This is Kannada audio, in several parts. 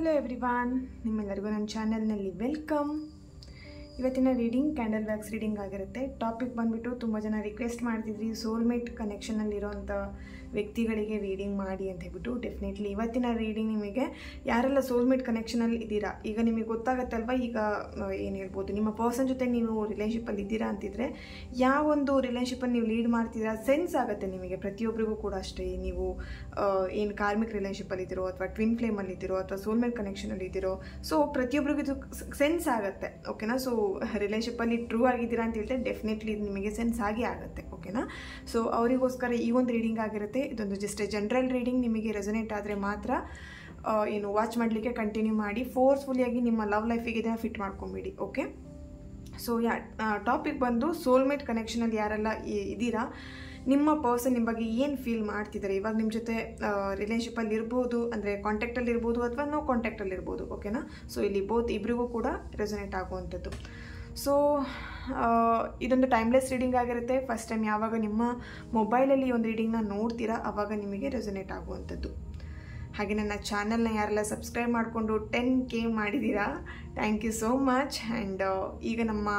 ಹಲೋ ಎವ್ರಿವಾನ್, ನಿಮ್ಮೆಲ್ಲರಿಗೂ ನನ್ನ ಚಾನಲ್ನಲ್ಲಿ ವೆಲ್ಕಮ್. ಇವತ್ತಿನ ರೀಡಿಂಗ್ ಕ್ಯಾಂಡಲ್ ವ್ಯಾಕ್ಸ್ ರೀಡಿಂಗ್ ಆಗಿರುತ್ತೆ. ಟಾಪಿಕ್ ಬಂದುಬಿಟ್ಟು ತುಂಬ ಜನ ರಿಕ್ವೆಸ್ಟ್ ಮಾಡ್ತಿದ್ರಿ ಸೋಲ್ಮೇಟ್ ಕನೆಕ್ಷನಲ್ಲಿರೋಂಥ ವ್ಯಕ್ತಿಗಳಿಗೆ ರೀಡಿಂಗ್ ಮಾಡಿ ಅಂತ ಹೇಳ್ಬಿಟ್ಟು. ಡೆಫಿನೆಟ್ಲಿ ಇವತ್ತಿನ ರೀಡಿಂಗ್ ನಿಮಗೆ ಯಾರೆಲ್ಲ ಸೋಲ್ಮೇಟ್ ಕನೆಕ್ಷನಲ್ಲಿ ಇದ್ದೀರಾ, ಈಗ ನಿಮಗೆ ಗೊತ್ತಾಗತ್ತಲ್ವ, ಈಗ ಏನು ಹೇಳ್ಬೋದು, ನಿಮ್ಮ ಪರ್ಸನ್ ಜೊತೆ ನೀವು ರಿಲೇಷನ್ಶಿಪ್ಪಲ್ಲಿ ಇದ್ದೀರಾ ಅಂತಿದ್ರೆ ಯಾವೊಂದು ರಿಲೇಷನ್ಶಿಪ್ಪನ್ನು ನೀವು ಲೀಡ್ ಮಾಡ್ತಿದ್ದೀರಾ ಸೆನ್ಸ್ ಆಗುತ್ತೆ ನಿಮಗೆ. ಪ್ರತಿಯೊಬ್ಬರಿಗೂ ಕೂಡ ಅಷ್ಟೇ, ನೀವು ಏನು ಕಾರ್ಮಿಕ್ ರಿಲೇಷನ್ಶಿಪ್ಪಲ್ಲಿ ಇದ್ದೀರೋ ಅಥವಾ ಟ್ವಿನ್ ಫ್ಲೇಮಲ್ಲಿ ಇದ್ದೀರೋ ಅಥವಾ ಸೋಲ್ಮೇಟ್ ಕನೆಕ್ಷನಲ್ಲಿ ಇದ್ದೀರೋ, ಸೊ ಪ್ರತಿಯೊಬ್ಬರಿಗೂ ಇದು ಸೆನ್ಸ್ ಆಗುತ್ತೆ. ಓಕೆನಾ? ಸೊ ರಿಲೇಷನ್ಶಿಪ್ಪಲ್ಲಿ ಟ್ರೂ ಆಗಿದ್ದೀರಾ ಅಂತ ಹೇಳ್ತಾರೆ, ಡೆಫಿನೆಟ್ಲಿ ಇದು ನಿಮಗೆ ಸೆನ್ಸ್ ಆಗಿ ಆಗುತ್ತೆ. ಓಕೆನಾ? ಸೊ ಅವರಿಗೋಸ್ಕರ ಈ ಒಂದು ರೀಡಿಂಗ್ ಆಗಿರುತ್ತೆ. ಇದೊಂದು ಜಸ್ಟ್ ಜನರಲ್ ರೀಡಿಂಗ್. ನಿಮಗೆ ರೆಸೊನೇಟ್ ಆದರೆ ಮಾತ್ರ ಏನು ವಾಚ್ ಮಾಡಲಿಕ್ಕೆ ಕಂಟಿನ್ಯೂ ಮಾಡಿ. ಫೋರ್ಸ್ಫುಲಿಯಾಗಿ ನಿಮ್ಮ ಲವ್ ಲೈಫಿಗೆ ಇದನ್ನು ಫಿಟ್ ಮಾಡ್ಕೊಂಬಿಡಿ. ಓಕೆ? ಸೊ ಟಾಪಿಕ್ ಬಂದು ಸೋಲ್ಮೇಟ್ ಕನೆಕ್ಷನಲ್ಲಿ ಯಾರೆಲ್ಲ ಇದ್ದೀರಾ, ನಿಮ್ಮ ಪರ್ಸನ್ ನಿಮ್ಮ ಬಗ್ಗೆ ಏನು ಫೀಲ್ ಮಾಡ್ತಿದ್ದಾರೆ, ಇವಾಗ ನಿಮ್ಮ ಜೊತೆ ರಿಲೇಷನ್ಶಿಪ್ಪಲ್ಲಿ ಇರ್ಬೋದು, ಅಂದರೆ ಕಾಂಟ್ಯಾಕ್ಟಲ್ಲಿ ಇರ್ಬೋದು ಅಥವಾ ನೋ ಕಾಂಟ್ಯಾಕ್ಟಲ್ಲಿ ಇರ್ಬೋದು. ಓಕೆನಾ? ಸೊ ಇಲ್ಲಿ ಇಬ್ಬರಿಗೂ ಕೂಡ ರೆಸೊನೇಟ್ ಆಗುವಂಥದ್ದು. ಸೊ ಇದೊಂದು ಟೈಮ್ಲೆಸ್ ರೀಡಿಂಗ್ ಆಗಿರುತ್ತೆ. ಫಸ್ಟ್ ಟೈಮ್ ಯಾವಾಗ ನಿಮ್ಮ ಮೊಬೈಲಲ್ಲಿ ಒಂದು ರೀಡಿಂಗ್ನ ನೋಡ್ತೀರಾ ಆವಾಗ ನಿಮಗೆ ರೆಸೊನೇಟ್ ಆಗುವಂಥದ್ದು. ಹಾಗೆ ನನ್ನ ಚಾನಲ್ನ ಯಾರೆಲ್ಲ ಸಬ್ಸ್ಕ್ರೈಬ್ ಮಾಡಿಕೊಂಡು 10K ಮಾಡಿದ್ದೀರಾ, thank you so much. And ಈಗ ನಮ್ಮ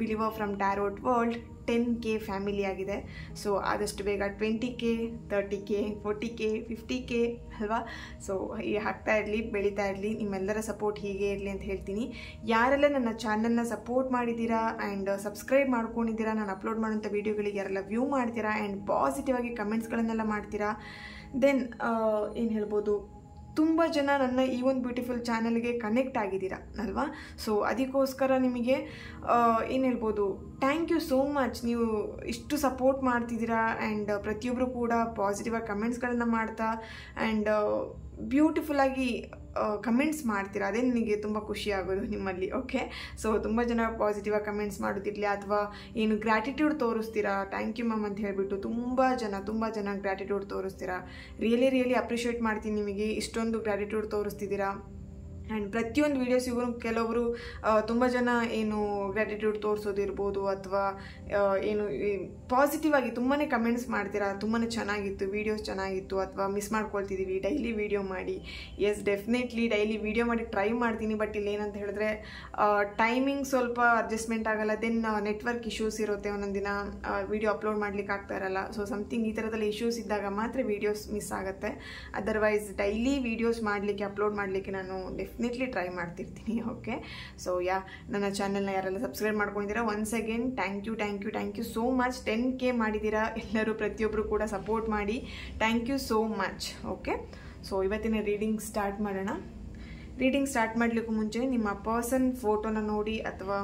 believer from tarot world 10K family ಆಗಿದೆ. ಸೊ ಆದಷ್ಟು ಬೇಗ 20K, 30K, 40K, 50K ಅಲ್ವಾ? ಸೊ ಈ ಆಗ್ತಾ ಇರಲಿ, ಬೆಳೀತಾ ಇರಲಿ, ನಿಮ್ಮೆಲ್ಲರ ಸಪೋರ್ಟ್ ಹೀಗೆ ಇರಲಿ ಅಂತ ಹೇಳ್ತೀನಿ. ಯಾರೆಲ್ಲ ನನ್ನ ಚಾನಲ್ನ ಸಪೋರ್ಟ್ ಮಾಡಿದ್ದೀರಾ ಆ್ಯಂಡ್ ಸಬ್ಸ್ಕ್ರೈಬ್ ಮಾಡ್ಕೊಂಡಿದ್ದೀರಾ, ನಾನು ಅಪ್ಲೋಡ್ ಮಾಡೋಂಥ ವೀಡಿಯೋಗಳಿಗೆ ಯಾರೆಲ್ಲ ವ್ಯೂ ಮಾಡ್ತೀರಾ ಆ್ಯಂಡ್ ಪಾಸಿಟಿವ್ ಆಗಿ ಕಮೆಂಟ್ಸ್ಗಳನ್ನೆಲ್ಲ ಮಾಡ್ತೀರಾ, ದೆನ್ ಏನು ಹೇಳ್ಬೋದು, ತುಂಬ ಜನ ನನ್ನ ಈ ಒಂದು ಬ್ಯೂಟಿಫುಲ್ ಚಾನಲ್ಗೆ ಕನೆಕ್ಟ್ ಆಗಿದ್ದೀರಾ ಅಲ್ವಾ? ಸೊ ಅದಕ್ಕೋಸ್ಕರ ನಿಮಗೆ ಏನು ಹೇಳ್ಬೋದು, ಥ್ಯಾಂಕ್ ಯು ಸೋ ಮಚ್. ನೀವು ಇಷ್ಟು ಸಪೋರ್ಟ್ ಮಾಡ್ತಿದ್ದೀರಾ ಆ್ಯಂಡ್ ಪ್ರತಿಯೊಬ್ಬರು ಕೂಡ ಪಾಸಿಟಿವ್ ಆಗಿ ಕಮೆಂಟ್ಸ್ಗಳನ್ನು ಮಾಡ್ತಾ ಆ್ಯಂಡ್ ಬ್ಯೂಟಿಫುಲ್ಲಾಗಿ ಕಮೆಂಟ್ಸ್ ಮಾಡ್ತೀರಾ. ಅದೇ ನನಗೆ ತುಂಬ ಖುಷಿ ಆಗೋದು ನಿಮ್ಮಲ್ಲಿ. ಓಕೆ? ಸೊ ತುಂಬ ಜನ ಪಾಸಿಟಿವ್ ಆಗಿ ಕಮೆಂಟ್ಸ್ ಮಾಡೋದಿರಲಿ ಅಥವಾ ಏನು ಗ್ರ್ಯಾಟಿಟ್ಯೂಡ್ ತೋರಿಸ್ತೀರಾ, ಥ್ಯಾಂಕ್ ಯು ಮ್ಯಾಮ್ ಅಂತ ಹೇಳಿಬಿಟ್ಟು ತುಂಬ ಜನ ಗ್ರ್ಯಾಟಿಟ್ಯೂಡ್ ತೋರಿಸ್ತೀರಾ. ರಿಯಲಿ ಅಪ್ರಿಷಿಯೇಟ್ ಮಾಡ್ತೀನಿ ನಿಮಗೆ, ಇಷ್ಟೊಂದು ಗ್ರ್ಯಾಟಿಟ್ಯೂಡ್ ತೋರಿಸ್ತಿದ್ದೀರಾ. ಆ್ಯಂಡ್ ಪ್ರತಿಯೊಂದು ವೀಡಿಯೋಸಿಗೂ ಕೆಲವರು ತುಂಬ ಜನ ಏನು ಗ್ರ್ಯಾಟಿಟ್ಯೂಡ್ ತೋರಿಸೋದಿರ್ಬೋದು ಅಥವಾ ಏನು ಪಾಸಿಟಿವ್ ಆಗಿ ತುಂಬಾ ಕಮೆಂಟ್ಸ್ ಮಾಡ್ತೀರಾ, ತುಂಬಾ ಚೆನ್ನಾಗಿತ್ತು, ವೀಡಿಯೋಸ್ ಚೆನ್ನಾಗಿತ್ತು ಅಥವಾ ಮಿಸ್ ಮಾಡ್ಕೊಳ್ತಿದ್ದೀವಿ, ಡೈಲಿ ವೀಡಿಯೋ ಮಾಡಿ. ಎಸ್, ಡೆಫಿನೆಟ್ಲಿ ಡೈಲಿ ವೀಡಿಯೋ ಮಾಡಿ ಟ್ರೈ ಮಾಡ್ತೀನಿ. ಬಟ್ ಇಲ್ಲಿ ಏನಂತ ಹೇಳಿದ್ರೆ ಟೈಮಿಂಗ್ ಸ್ವಲ್ಪ ಅಡ್ಜಸ್ಟ್ಮೆಂಟ್ ಆಗಲ್ಲ, ದೆನ್ ನೆಟ್ವರ್ಕ್ ಇಶ್ಯೂಸ್ ಇರುತ್ತೆ, ಒಂದೊಂದು ದಿನ ವೀಡಿಯೋ ಅಪ್ಲೋಡ್ ಮಾಡ್ಲಿಕ್ಕೆ ಆಗ್ತಾ ಇರಲ್ಲ. ಸೊ ಸಮಥಿಂಗ್ ಈ ಥರದಲ್ಲಿ ಇಶ್ಯೂಸ್ ಇದ್ದಾಗ ಮಾತ್ರ ವೀಡಿಯೋಸ್ ಮಿಸ್ ಆಗುತ್ತೆ. ಅದರ್ವೈಸ್ ಡೈಲಿ ವೀಡಿಯೋಸ್ ಮಾಡಲಿಕ್ಕೆ, ಅಪ್ಲೋಡ್ ಮಾಡಲಿಕ್ಕೆ ನಾನು ಡೆಫಿನೆಟ್ಲಿ ಟ್ರೈ ಮಾಡ್ತಿರ್ತೀನಿ. ಓಕೆ? ಸೊ ನನ್ನ ಚಾನಲ್ನ ಯಾರೆಲ್ಲ ಸಬ್ಸ್ಕ್ರೈಬ್ ಮಾಡ್ಕೊಂಡಿದ್ದೀರಾ, once again thank you so much. 10K ಮಾಡಿದ್ದೀರಾ ಎಲ್ಲರೂ, ಪ್ರತಿಯೊಬ್ಬರು ಕೂಡ ಸಪೋರ್ಟ್ ಮಾಡಿ, thank you so much. Okay? So ಇವತ್ತಿನ ರೀಡಿಂಗ್ ಸ್ಟಾರ್ಟ್ ಮಾಡೋಣ. ರೀಡಿಂಗ್ ಸ್ಟಾರ್ಟ್ ಮಾಡಲಿಕ್ಕೂ ಮುಂಚೆ ನಿಮ್ಮ ಪರ್ಸನ್ ಫೋಟೋನ ನೋಡಿ ಅಥವಾ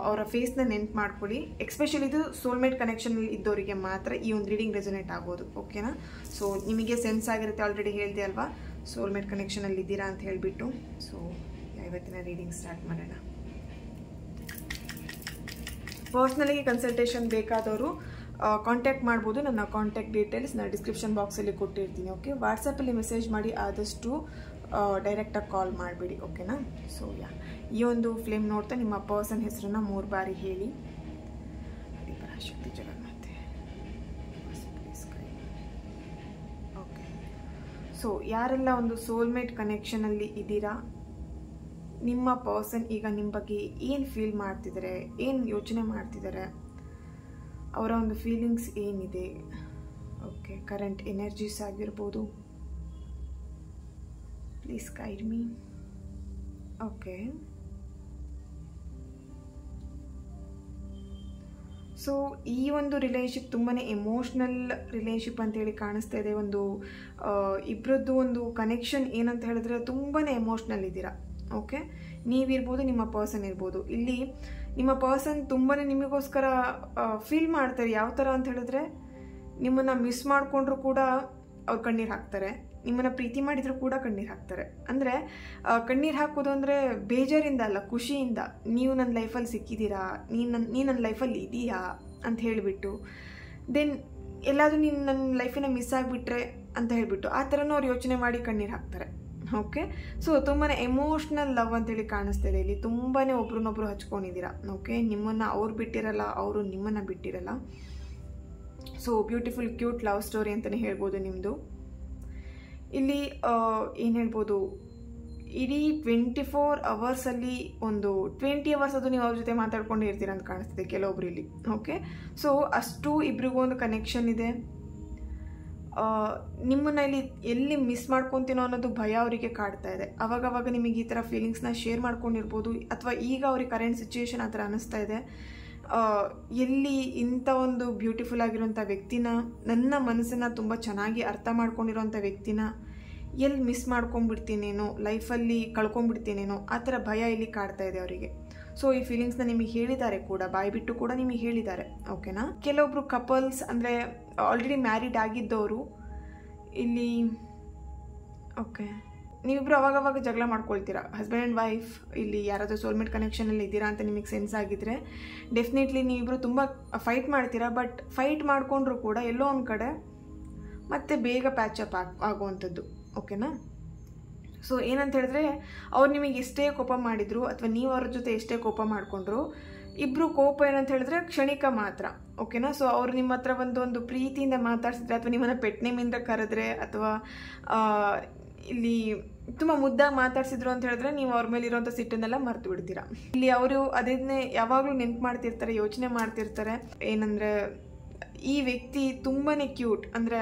ಅವರ ಫೇಸ್ನ ನೆನ್ಪು ಮಾಡ್ಕೊಳ್ಳಿ. ಎಕ್ಸ್ಪೆಷಲಿ ಇದು ಸೋಲ್ಮೇಟ್ ಕನೆಕ್ಷನಲ್ಲಿ ಇದ್ದವರಿಗೆ ಮಾತ್ರ ಈ ಒಂದು ರೀಡಿಂಗ್ ರೆಸೊನೇಟ್ ಆಗೋದು. ಓಕೆನಾ? ಸೊ ನಿಮಗೆ ಸೆನ್ಸ್ ಆಗಿರುತ್ತೆ, ಆಲ್ರೆಡಿ ಹೇಳಿದೆ ಅಲ್ವಾ ಸೋಲ್ಮೇಟ್ ಕನೆಕ್ಷನಲ್ಲಿ ಇದ್ದೀರಾ ಅಂತ ಹೇಳಿಬಿಟ್ಟು. ಸೊ ಇವತ್ತಿನ ರೀಡಿಂಗ್ ಸ್ಟಾರ್ಟ್ ಮಾಡೋಣ. ಪರ್ಸ್ನಲಿಗೆ ಕನ್ಸಲ್ಟೇಷನ್ ಬೇಕಾದವರು ಕಾಂಟ್ಯಾಕ್ಟ್ ಮಾಡ್ಬೋದು. ನನ್ನ ಕಾಂಟ್ಯಾಕ್ಟ್ ಡೀಟೇಲ್ಸ್ ನಾನು ಡಿಸ್ಕ್ರಿಪ್ಷನ್ ಬಾಕ್ಸಲ್ಲಿ ಕೊಟ್ಟಿರ್ತೀನಿ. ಓಕೆ? ವಾಟ್ಸಪ್ಪಲ್ಲಿ ಮೆಸೇಜ್ ಮಾಡಿ, ಆದಷ್ಟು ಡೈರೆಕ್ಟಾಗಿ ಕಾಲ್ ಮಾಡಿಬಿಡಿ. ಓಕೆನಾ? ಸೊ ಈ ಒಂದು ಫ್ಲೇಮ್ ನೋಡ್ತಾ ನಿಮ್ಮ ಪರ್ಸನ್ ಹೆಸರನ್ನ 3 ಬಾರಿ ಹೇಳಿ. ಪರಾಶಕ್ತಿ ಜಗನ್ಮಾತೆ. ಓಕೆ? ಸೊ ಯಾರೆಲ್ಲ ಒಂದು ಸೋಲ್ಮೇಟ್ ಕನೆಕ್ಷನಲ್ಲಿ ಇದ್ದೀರಾ, ನಿಮ್ಮ ಪರ್ಸನ್ ಈಗ ನಿಮ್ಮ ಬಗ್ಗೆ ಏನು ಫೀಲ್ ಮಾಡ್ತಿದ್ದಾರೆ, ಏನು ಯೋಚನೆ ಮಾಡ್ತಿದ್ದಾರೆ, ಅವರ ಒಂದು ಫೀಲಿಂಗ್ಸ್ ಏನಿದೆ. ಓಕೆ? ಕರೆಂಟ್ ಎನರ್ಜೀಸ್ ಆಗಿರ್ಬೋದು, please guide me. Okay? So ಈ ಒಂದು ರಿಲೇಷನ್ಶಿಪ್ ತುಂಬಾ ಎಮೋಷ್ನಲ್ ರಿಲೇಷನ್ಶಿಪ್ ಅಂತೇಳಿ ಕಾಣಿಸ್ತಾ ಇದೆ. ಒಂದು ಇಬ್ಬರದ್ದು ಒಂದು ಕನೆಕ್ಷನ್ ಏನಂತ ಹೇಳಿದ್ರೆ ತುಂಬಾ ಎಮೋಷ್ನಲ್ ಇದ್ದೀರಾ. ಓಕೆ? ನೀವಿರ್ಬೋದು, ನಿಮ್ಮ ಪರ್ಸನ್ ಇರ್ಬೋದು. ಇಲ್ಲಿ ನಿಮ್ಮ ಪರ್ಸನ್ ತುಂಬಾ ನಿಮಗೋಸ್ಕರ ಫೀಲ್ ಮಾಡ್ತಾರೆ. ಯಾವ ಥರ ಅಂತ ಹೇಳಿದ್ರೆ, ನಿಮ್ಮನ್ನು ಮಿಸ್ ಮಾಡಿಕೊಂಡ್ರು ಕೂಡ ಅವ್ರು ಕಣ್ಣೀರು ಹಾಕ್ತಾರೆ, ನಿಮ್ಮನ್ನು ಪ್ರೀತಿ ಮಾಡಿದ್ರು ಕೂಡ ಕಣ್ಣೀರು ಹಾಕ್ತಾರೆ. ಅಂದರೆ ಕಣ್ಣೀರು ಹಾಕೋದು ಅಂದರೆ ಬೇಜಾರಿಂದ ಅಲ್ಲ, ಖುಷಿಯಿಂದ. ನೀವು ನನ್ನ ಲೈಫಲ್ಲಿ ಸಿಕ್ಕಿದ್ದೀರಾ, ನೀ ನನ್ನ ಲೈಫಲ್ಲಿ ಇದೀಯಾ ಅಂತ ಹೇಳಿಬಿಟ್ಟು, ದೆನ್ ಎಲ್ಲಾದರೂ ನೀನು ನನ್ನ ಲೈಫಿನ ಮಿಸ್ ಆಗಿಬಿಟ್ರೆ ಅಂತ ಹೇಳಿಬಿಟ್ಟು ಆ ಥರನೂ ಅವ್ರು ಯೋಚನೆ ಮಾಡಿ ಕಣ್ಣೀರು ಹಾಕ್ತಾರೆ. ಓಕೆ? ಸೊ ತುಂಬಾ ಎಮೋಷ್ನಲ್ ಲವ್ ಅಂತೇಳಿ ಕಾಣಿಸ್ತಿದೆ ಇಲ್ಲಿ. ತುಂಬಾ ಒಬ್ರನ್ನೊಬ್ರು ಹಚ್ಕೊಂಡಿದ್ದೀರಾ. ಓಕೆ? ನಿಮ್ಮನ್ನು ಅವ್ರು ಬಿಟ್ಟಿರಲ್ಲ, ಅವರು ನಿಮ್ಮನ್ನು ಬಿಟ್ಟಿರಲ್ಲ. So beautiful cute love story ಅಂತಲೇ ಹೇಳ್ಬೋದು ನಿಮ್ಮದು. ಇಲ್ಲಿ ಏನು ಹೇಳ್ಬೋದು, ಇಡೀ 24 ಅವರ್ಸಲ್ಲಿ ಒಂದು 20 ಅವರ್ಸ್ ಅದು ನೀವು ಅವ್ರ ಜೊತೆ ಮಾತಾಡ್ಕೊಂಡು ಇರ್ತೀರ ಅಂತ ಕಾಣಿಸ್ತಿದೆ ಕೆಲವೊಬ್ರು ಇಲ್ಲಿ. ಓಕೆ, ಸೊ ಅಷ್ಟು ಇಬ್ರಿಗೂ ಒಂದು ಕನೆಕ್ಷನ್ ಇದೆ. ನಿಮ್ಮನ್ನ ಇಲ್ಲಿ ಎಲ್ಲಿ ಮಿಸ್ ಮಾಡ್ಕೊತೀನೋ ಅನ್ನೋದು ಭಯ ಅವರಿಗೆ ಕಾಡ್ತಾ ಇದೆ. ಅವಾಗವಾಗ ನಿಮಗೆ ಈ ಥರ ಫೀಲಿಂಗ್ಸ್ನ ಶೇರ್ ಮಾಡ್ಕೊಂಡಿರ್ಬೋದು, ಅಥವಾ ಈಗ ಅವ್ರಿಗೆ ಕರೆಂಟ್ ಸಿಚುವೇಶನ್ ಆ ಥರ ಅನ್ನಿಸ್ತಾ ಇದೆ. ಎಲ್ಲಿ ಇಂಥ ಒಂದು ಬ್ಯೂಟಿಫುಲ್ ಆಗಿರೋಂಥ ವ್ಯಕ್ತಿನ, ನನ್ನ ಮನಸ್ಸನ್ನು ತುಂಬ ಚೆನ್ನಾಗಿ ಅರ್ಥ ಮಾಡ್ಕೊಂಡಿರೋಂಥ ವ್ಯಕ್ತಿನ ಎಲ್ಲಿ ಮಿಸ್ ಮಾಡ್ಕೊಂಡ್ಬಿಡ್ತೀನೇನೋ, ಲೈಫಲ್ಲಿ ಕಳ್ಕೊಂಡ್ಬಿಡ್ತೀನೇನೋ ಆ ಥರ ಭಯ ಇಲ್ಲಿ ಕಾಡ್ತಾ ಇದೆ ಅವರಿಗೆ. ಸೊ ಈ ಫೀಲಿಂಗ್ಸ್ನ ನಿಮಗೆ ಹೇಳಿದ್ದಾರೆ ಕೂಡ, ಬಾಯ್ಬಿಟ್ಟು ಕೂಡ ನಿಮಗೆ ಹೇಳಿದ್ದಾರೆ. ಓಕೆನಾ. ಕೆಲವೊಬ್ರು ಕಪಲ್ಸ್ ಅಂದರೆ ಆಲ್ರೆಡಿ ಮ್ಯಾರಿಡ್ ಆಗಿದ್ದವರು ಇಲ್ಲಿ, ಓಕೆ, ನೀವಿಬ್ರು ಅವಾಗವಾಗ ಜಗಳ ಮಾಡ್ಕೊಳ್ತೀರಾ, ಹಸ್ಬೆಂಡ್ ಆ್ಯಂಡ್ ವೈಫ್. ಇಲ್ಲಿ ಯಾರಾದರೂ ಸೋಲ್ಮೇಟ್ ಕನೆಕ್ಷನಲ್ಲಿ ಇದ್ದೀರಾ ಅಂತ ನಿಮಗೆ ಸೆನ್ಸ್ ಆಗಿದ್ರೆ ಡೆಫಿನೆಟ್ಲಿ ನೀವಿಬ್ರು ತುಂಬ ಫೈಟ್ ಮಾಡ್ತೀರಾ. ಬಟ್ ಫೈಟ್ ಮಾಡಿಕೊಂಡ್ರೂ ಕೂಡ ಎಲ್ಲೋ ಒಂದು ಕಡೆ ಮತ್ತೆ ಬೇಗ ಪ್ಯಾಚಪ್ ಆಗುವಂಥದ್ದು. ಓಕೆನಾ. ಸೊ ಏನಂತ ಹೇಳಿದ್ರೆ, ಅವ್ರು ನಿಮಗೆ ಎಷ್ಟೇ ಕೋಪ ಮಾಡಿದ್ರು ಅಥವಾ ನೀವು ಅವ್ರ ಜೊತೆ ಎಷ್ಟೇ ಕೋಪ ಮಾಡಿಕೊಂಡ್ರು, ಇಬ್ಬರು ಕೋಪ ಏನಂತ ಹೇಳಿದ್ರೆ ಕ್ಷಣಿಕ ಮಾತ್ರ. ಓಕೆನಾ. ಸೊ ಅವ್ರು ನಿಮ್ಮ ಹತ್ರ ಒಂದು ಪ್ರೀತಿಯಿಂದ ಮಾತಾಡ್ಸಿದ್ರೆ, ಅಥವಾ ನಿಮ್ಮನ್ನು ಪೆಟ್ ನೇಮಿಂದ ಕರೆದ್ರೆ, ಅಥವಾ ಇಲ್ಲಿ ತುಂಬ ಮುದ್ದಾಗಿ ಮಾತಾಡ್ಸಿದ್ರು ಅಂತ ಹೇಳಿದ್ರೆ ನೀವು ಅವ್ರ ಮೇಲೆ ಇರೋಂಥ ಸಿಟ್ಟನ್ನೆಲ್ಲ ಮರ್ತು ಬಿಡ್ತೀರಾ. ಇಲ್ಲಿ ಅವರು ಅದನ್ನೇ ಯಾವಾಗಲೂ ನೆನ್ಪು ಮಾಡ್ತಿರ್ತಾರೆ, ಯೋಚನೆ ಮಾಡ್ತಿರ್ತಾರೆ. ಏನಂದರೆ ಈ ವ್ಯಕ್ತಿ ತುಂಬಾ ಕ್ಯೂಟ್, ಅಂದರೆ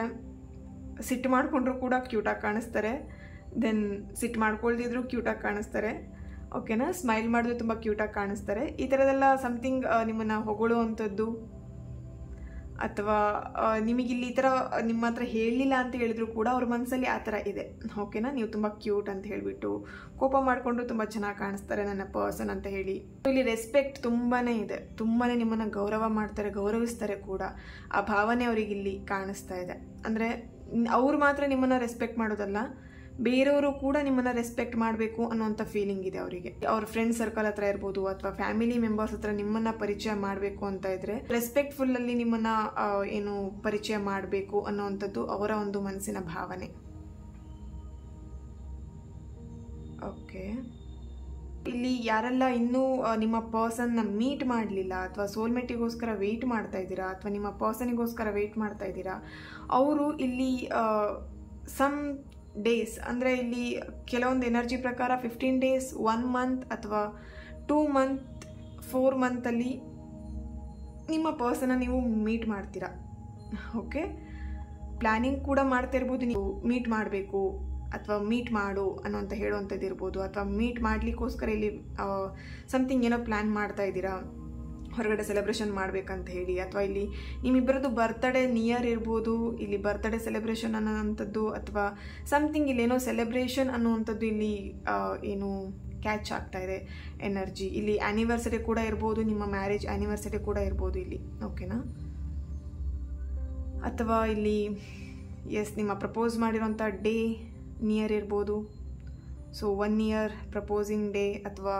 ಸಿಟ್ಟು ಮಾಡಿಕೊಂಡ್ರು ಕೂಡ ಕ್ಯೂಟಾಗಿ ಕಾಣಿಸ್ತಾರೆ, ದೆನ್ ಸಿಟ್ಟು ಮಾಡ್ಕೊಳ್ದಿದ್ರು ಕ್ಯೂಟಾಗಿ ಕಾಣಿಸ್ತಾರೆ. ಓಕೆನಾ. ಸ್ಮೈಲ್ ಮಾಡಿದ್ರು ತುಂಬ ಕ್ಯೂಟಾಗಿ ಕಾಣಿಸ್ತಾರೆ. ಈ ಥರದೆಲ್ಲ ಸಮಥಿಂಗ್ ನಿಮ್ಮನ್ನು ಹೊಗಳುವಂಥದ್ದು, ಅಥವಾ ನಿಮಗಿಲ್ಲಿ ಈ ಥರ ನಿಮ್ಮ ಹತ್ರ ಹೇಳಲಿಲ್ಲ ಅಂತ ಹೇಳಿದ್ರು ಕೂಡ ಅವ್ರ ಮನಸ್ಸಲ್ಲಿ ಆ ಥರ ಇದೆ. ಓಕೆನಾ. ನೀವು ತುಂಬ ಕ್ಯೂಟ್ ಅಂತ ಹೇಳಿಬಿಟ್ಟು ಕೋಪ ಮಾಡಿಕೊಂಡು ತುಂಬ ಚೆನ್ನಾಗಿ ಕಾಣಿಸ್ತಾರೆ ನನ್ನ ಪರ್ಸನ್ ಅಂತ ಹೇಳಿ. ಇಲ್ಲಿ ರೆಸ್ಪೆಕ್ಟ್ ತುಂಬಾ ಇದೆ, ತುಂಬಾ ನಿಮ್ಮನ್ನು ಗೌರವ ಮಾಡ್ತಾರೆ, ಗೌರವಿಸ್ತಾರೆ ಕೂಡ. ಆ ಭಾವನೆ ಅವರಿಗಿಲ್ಲಿ ಕಾಣಿಸ್ತಾ ಇದೆ. ಅಂದರೆ ಅವ್ರು ಮಾತ್ರ ನಿಮ್ಮನ್ನು ರೆಸ್ಪೆಕ್ಟ್ ಮಾಡೋದಲ್ಲ, ಬೇರೆಯವರು ಕೂಡ ನಿಮ್ಮನ್ನು ರೆಸ್ಪೆಕ್ಟ್ ಮಾಡಬೇಕು ಅನ್ನೋಂಥ ಫೀಲಿಂಗ್ ಇದೆ ಅವರಿಗೆ. ಅವ್ರ ಫ್ರೆಂಡ್ ಸರ್ಕಲ್ ಹತ್ರ ಇರ್ಬೋದು, ಅಥವಾ ಫ್ಯಾಮಿಲಿ ಮೆಂಬರ್ಸ್ ಹತ್ರ ನಿಮ್ಮನ್ನು ಪರಿಚಯ ಮಾಡಬೇಕು ಅಂತ ಇದ್ರೆ ರೆಸ್ಪೆಕ್ಟ್ಫುಲ್ಲಲ್ಲಿ ನಿಮ್ಮನ್ನು ಏನು ಪರಿಚಯ ಮಾಡಬೇಕು ಅನ್ನೋವಂಥದ್ದು ಅವರ ಒಂದು ಮನಸ್ಸಿನ ಭಾವನೆ. ಓಕೆ. ಇಲ್ಲಿ ಯಾರೆಲ್ಲ ಇನ್ನೂ ನಿಮ್ಮ ಪರ್ಸನ್ನ ಮೀಟ್ ಮಾಡಲಿಲ್ಲ, ಅಥವಾ ಸೋಲ್ಮೇಟಿಗೋಸ್ಕರ ವೆಯ್ಟ್ ಮಾಡ್ತಾ ಇದ್ದೀರಾ, ಅಥವಾ ನಿಮ್ಮ ಪರ್ಸನಿಗೋಸ್ಕರ ವೆಯ್ಟ್ ಮಾಡ್ತಾ ಇದ್ದೀರಾ, ಅವರು ಇಲ್ಲಿ ಸಮ್ ಡೇಸ್, ಅಂದರೆ ಇಲ್ಲಿ ಕೆಲವೊಂದು ಎನರ್ಜಿ ಪ್ರಕಾರ 15 days, 1 month ಅಥವಾ 2 month, 4 monthಲ್ಲಿ ನಿಮ್ಮ ಪರ್ಸನ್ನ ನೀವು ಮೀಟ್ ಮಾಡ್ತೀರಾ. ಓಕೆ. ಪ್ಲ್ಯಾನಿಂಗ್ ಕೂಡ ಮಾಡ್ತಾ ಇರ್ಬೋದು, ನೀವು ಮೀಟ್ ಮಾಡಬೇಕು ಅಥವಾ ಮೀಟ್ ಮಾಡು ಅನ್ನೋಂಥ ಹೇಳುವಂಥದ್ದು ಇರ್ಬೋದು, ಅಥವಾ ಮೀಟ್ ಮಾಡಲಿಕ್ಕೋಸ್ಕರ ಇಲ್ಲಿ ಸಮಥಿಂಗ್ ಏನೋ ಪ್ಲ್ಯಾನ್ ಮಾಡ್ತಾ ಇದ್ದೀರಾ, ಹೊರಗಡೆ ಸೆಲೆಬ್ರೇಷನ್ ಮಾಡಬೇಕಂತ ಹೇಳಿ. ಅಥವಾ ಇಲ್ಲಿ ನಿಮ್ಮಿಬ್ಬರದ್ದು ಬರ್ತ್ಡೇ ನಿಯರ್ ಇರ್ಬೋದು, ಇಲ್ಲಿ ಬರ್ತ್ಡೇ ಸೆಲೆಬ್ರೇಷನ್ ಅನ್ನೋವಂಥದ್ದು, ಅಥವಾ ಸಮಥಿಂಗ್ ಇಲ್ಲೇನೋ ಸೆಲೆಬ್ರೇಷನ್ ಅನ್ನುವಂಥದ್ದು ಇಲ್ಲಿ ಏನು ಕ್ಯಾಚ್ ಆಗ್ತಾ ಇದೆ ಎನರ್ಜಿ. ಇಲ್ಲಿ ಆ್ಯನಿವರ್ಸರಿ ಕೂಡ ಇರ್ಬೋದು, ನಿಮ್ಮ ಮ್ಯಾರೇಜ್ ಆ್ಯನಿವರ್ಸರಿ ಕೂಡ ಇರ್ಬೋದು ಇಲ್ಲಿ. ಓಕೆನಾ. ಅಥವಾ ಇಲ್ಲಿ ನಿಮ್ಮ ಪ್ರಪೋಸ್ ಮಾಡಿರೋಂಥ ಡೇ ನಿಯರ್ ಇರ್ಬೋದು. ಸೊ 1 year ಪ್ರಪೋಸಿಂಗ್ ಡೇ, ಅಥವಾ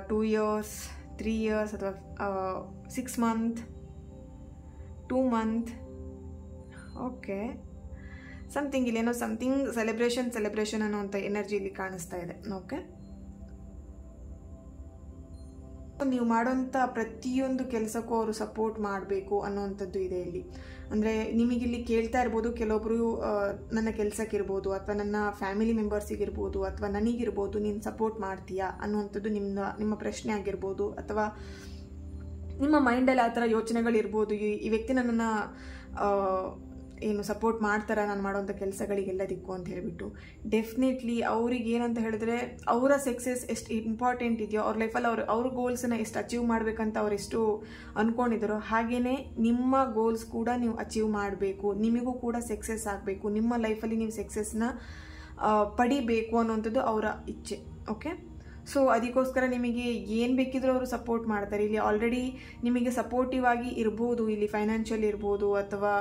2 years, 3 years, ಅಥವಾ 6 month, 2 month. ಓಕೆ. ಸಮಥಿಂಗ್ ಇಲ್ಲೇನೋ ಸಮಥಿಂಗ್ ಸೆಲೆಬ್ರೇಷನ್ ಅನ್ನೋಂಥ ಎನರ್ಜಿ ಇಲ್ಲಿ ಕಾಣಿಸ್ತಾ ಇದೆ. ಓಕೆ. ನೀವು ಮಾಡೋಂಥ ಪ್ರತಿಯೊಂದು ಕೆಲಸಕ್ಕೂ ಅವರು ಸಪೋರ್ಟ್ ಮಾಡಬೇಕು ಅನ್ನೋವಂಥದ್ದು ಇದೆ ಇಲ್ಲಿ. ಅಂದರೆ ನಿಮಗಿಲ್ಲಿ ಕೇಳ್ತಾ ಇರ್ಬೋದು, ಕೆಲವೊಬ್ಬರು ನನ್ನ ಕೆಲಸಕ್ಕಿರ್ಬೋದು, ಅಥವಾ ನನ್ನ ಫ್ಯಾಮಿಲಿ ಮೆಂಬರ್ಸಿಗಿರ್ಬೋದು, ಅಥವಾ ನನಗಿರ್ಬೋದು, ನೀನು ಸಪೋರ್ಟ್ ಮಾಡ್ತೀಯಾ ಅನ್ನುವಂಥದ್ದು ನಿಮ್ಮ ಪ್ರಶ್ನೆ ಆಗಿರ್ಬೋದು, ಅಥವಾ ನಿಮ್ಮ ಮೈಂಡಲ್ಲಿ ಆ ಥರ ಯೋಚನೆಗಳಿರ್ಬೋದು. ಈ ವ್ಯಕ್ತಿ ನನ್ನನ್ನು ಏನು ಸಪೋರ್ಟ್ ಮಾಡ್ತಾರಾ ನಾನು ಮಾಡೋಂಥ ಕೆಲಸಗಳಿಗೆಲ್ಲದಕ್ಕೂ ಅಂತ ಹೇಳಿಬಿಟ್ಟು. ಡೆಫಿನೆಟ್ಲಿ ಅವ್ರಿಗೆ ಏನಂತ ಹೇಳಿದ್ರೆ, ಅವರ ಸಕ್ಸಸ್ ಎಷ್ಟು ಇಂಪಾರ್ಟೆಂಟ್ ಇದೆಯೋ ಅವ್ರ ಲೈಫಲ್ಲಿ ಅವ್ರ ಗೋಲ್ಸನ್ನು ಎಷ್ಟು ಅಚೀವ್ ಮಾಡಬೇಕಂತ ಅವ್ರು ಎಷ್ಟು ಅಂದ್ಕೊಂಡಿದ್ದಾರೋ, ಹಾಗೆಯೇ ನಿಮ್ಮ ಗೋಲ್ಸ್ ಕೂಡ ನೀವು ಅಚೀವ್ ಮಾಡಬೇಕು, ನಿಮಗೂ ಕೂಡ ಸಕ್ಸಸ್ ಆಗಬೇಕು, ನಿಮ್ಮ ಲೈಫಲ್ಲಿ ನೀವು ಸಕ್ಸಸ್ನ ಪಡಿಬೇಕು ಅನ್ನೋಂಥದ್ದು ಅವರ ಇಚ್ಛೆ. ಓಕೆ. ಸೊ ಅದಕ್ಕೋಸ್ಕರ ನಿಮಗೆ ಏನು ಬೇಕಿದ್ರೂ ಅವರು ಸಪೋರ್ಟ್ ಮಾಡ್ತಾರೆ. ಇಲ್ಲಿ ಆಲ್ರೆಡಿ ನಿಮಗೆ ಸಪೋರ್ಟಿವ್ ಆಗಿ ಇರ್ಬೋದು, ಇಲ್ಲಿ ಫೈನಾನ್ಷಿಯಲ್ ಇರ್ಬೋದು, ಅಥವಾ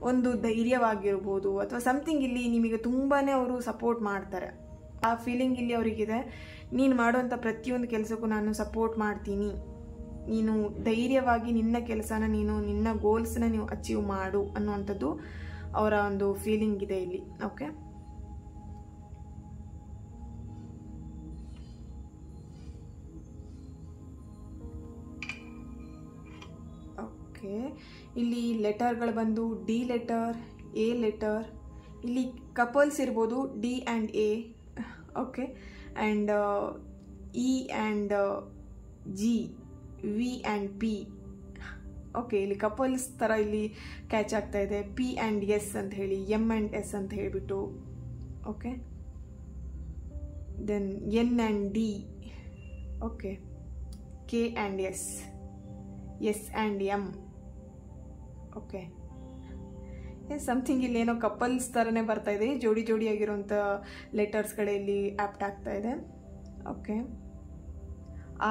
ಒಂದು ಧೈರ್ಯವಾಗಿರ್ಬೋದು, ಅಥವಾ ಸಮಥಿಂಗ್ ಇಲ್ಲಿ ನಿಮಗೆ ತುಂಬಾ ಅವರು ಸಪೋರ್ಟ್ ಮಾಡ್ತಾರೆ. ಆ ಫೀಲಿಂಗ್ ಇಲ್ಲಿ ಅವರಿಗಿದೆ. ನೀನು ಮಾಡುವಂಥ ಪ್ರತಿಯೊಂದು ಕೆಲಸಕ್ಕೂ ನಾನು ಸಪೋರ್ಟ್ ಮಾಡ್ತೀನಿ, ನೀನು ಧೈರ್ಯವಾಗಿ ನಿನ್ನ ಕೆಲಸನ ನೀನು ನಿನ್ನ ಗೋಲ್ಸ್ನ ನೀವು ಅಚೀವ್ ಮಾಡು ಅನ್ನುವಂಥದ್ದು ಅವರ ಒಂದು ಫೀಲಿಂಗ್ ಇದೆ ಇಲ್ಲಿ. ಓಕೆ. ಇಲ್ಲಿ ಲೆಟರ್ಗಳು ಬಂದು ಡಿ ಲೆಟರ್, ಎ ಲೆಟರ್. ಇಲ್ಲಿ ಕಪಲ್ಸ್ ಇರ್ಬೋದು, D and A. Okay. And E and G, V and P. Okay, ಇಲ್ಲಿ ಕಪಲ್ಸ್ ಥರ ಇಲ್ಲಿ ಕ್ಯಾಚ್ ಆಗ್ತಾ ಇದೆ. ಪಿ ಆ್ಯಂಡ್ ಎಸ್ ಅಂತ ಹೇಳಿ, ಎಮ್ ಆ್ಯಂಡ್ ಎಸ್ ಅಂತ ಹೇಳಿಬಿಟ್ಟು. Okay, then N and D. Okay, K and S, S and M. Okay, something ಇಲ್ಲಿ ಏನೋ ಕಪಲ್ಸ್ ಥರನೇ ಬರ್ತಾ ಇದೆ. ಜೋಡಿ ಜೋಡಿಯಾಗಿರುವಂಥ ಲೆಟರ್ಸ್ಗಳೇ ಇಲ್ಲಿ ಆ್ಯಪ್ಟ್ ಆಗ್ತಾ ಇದೆ. Okay,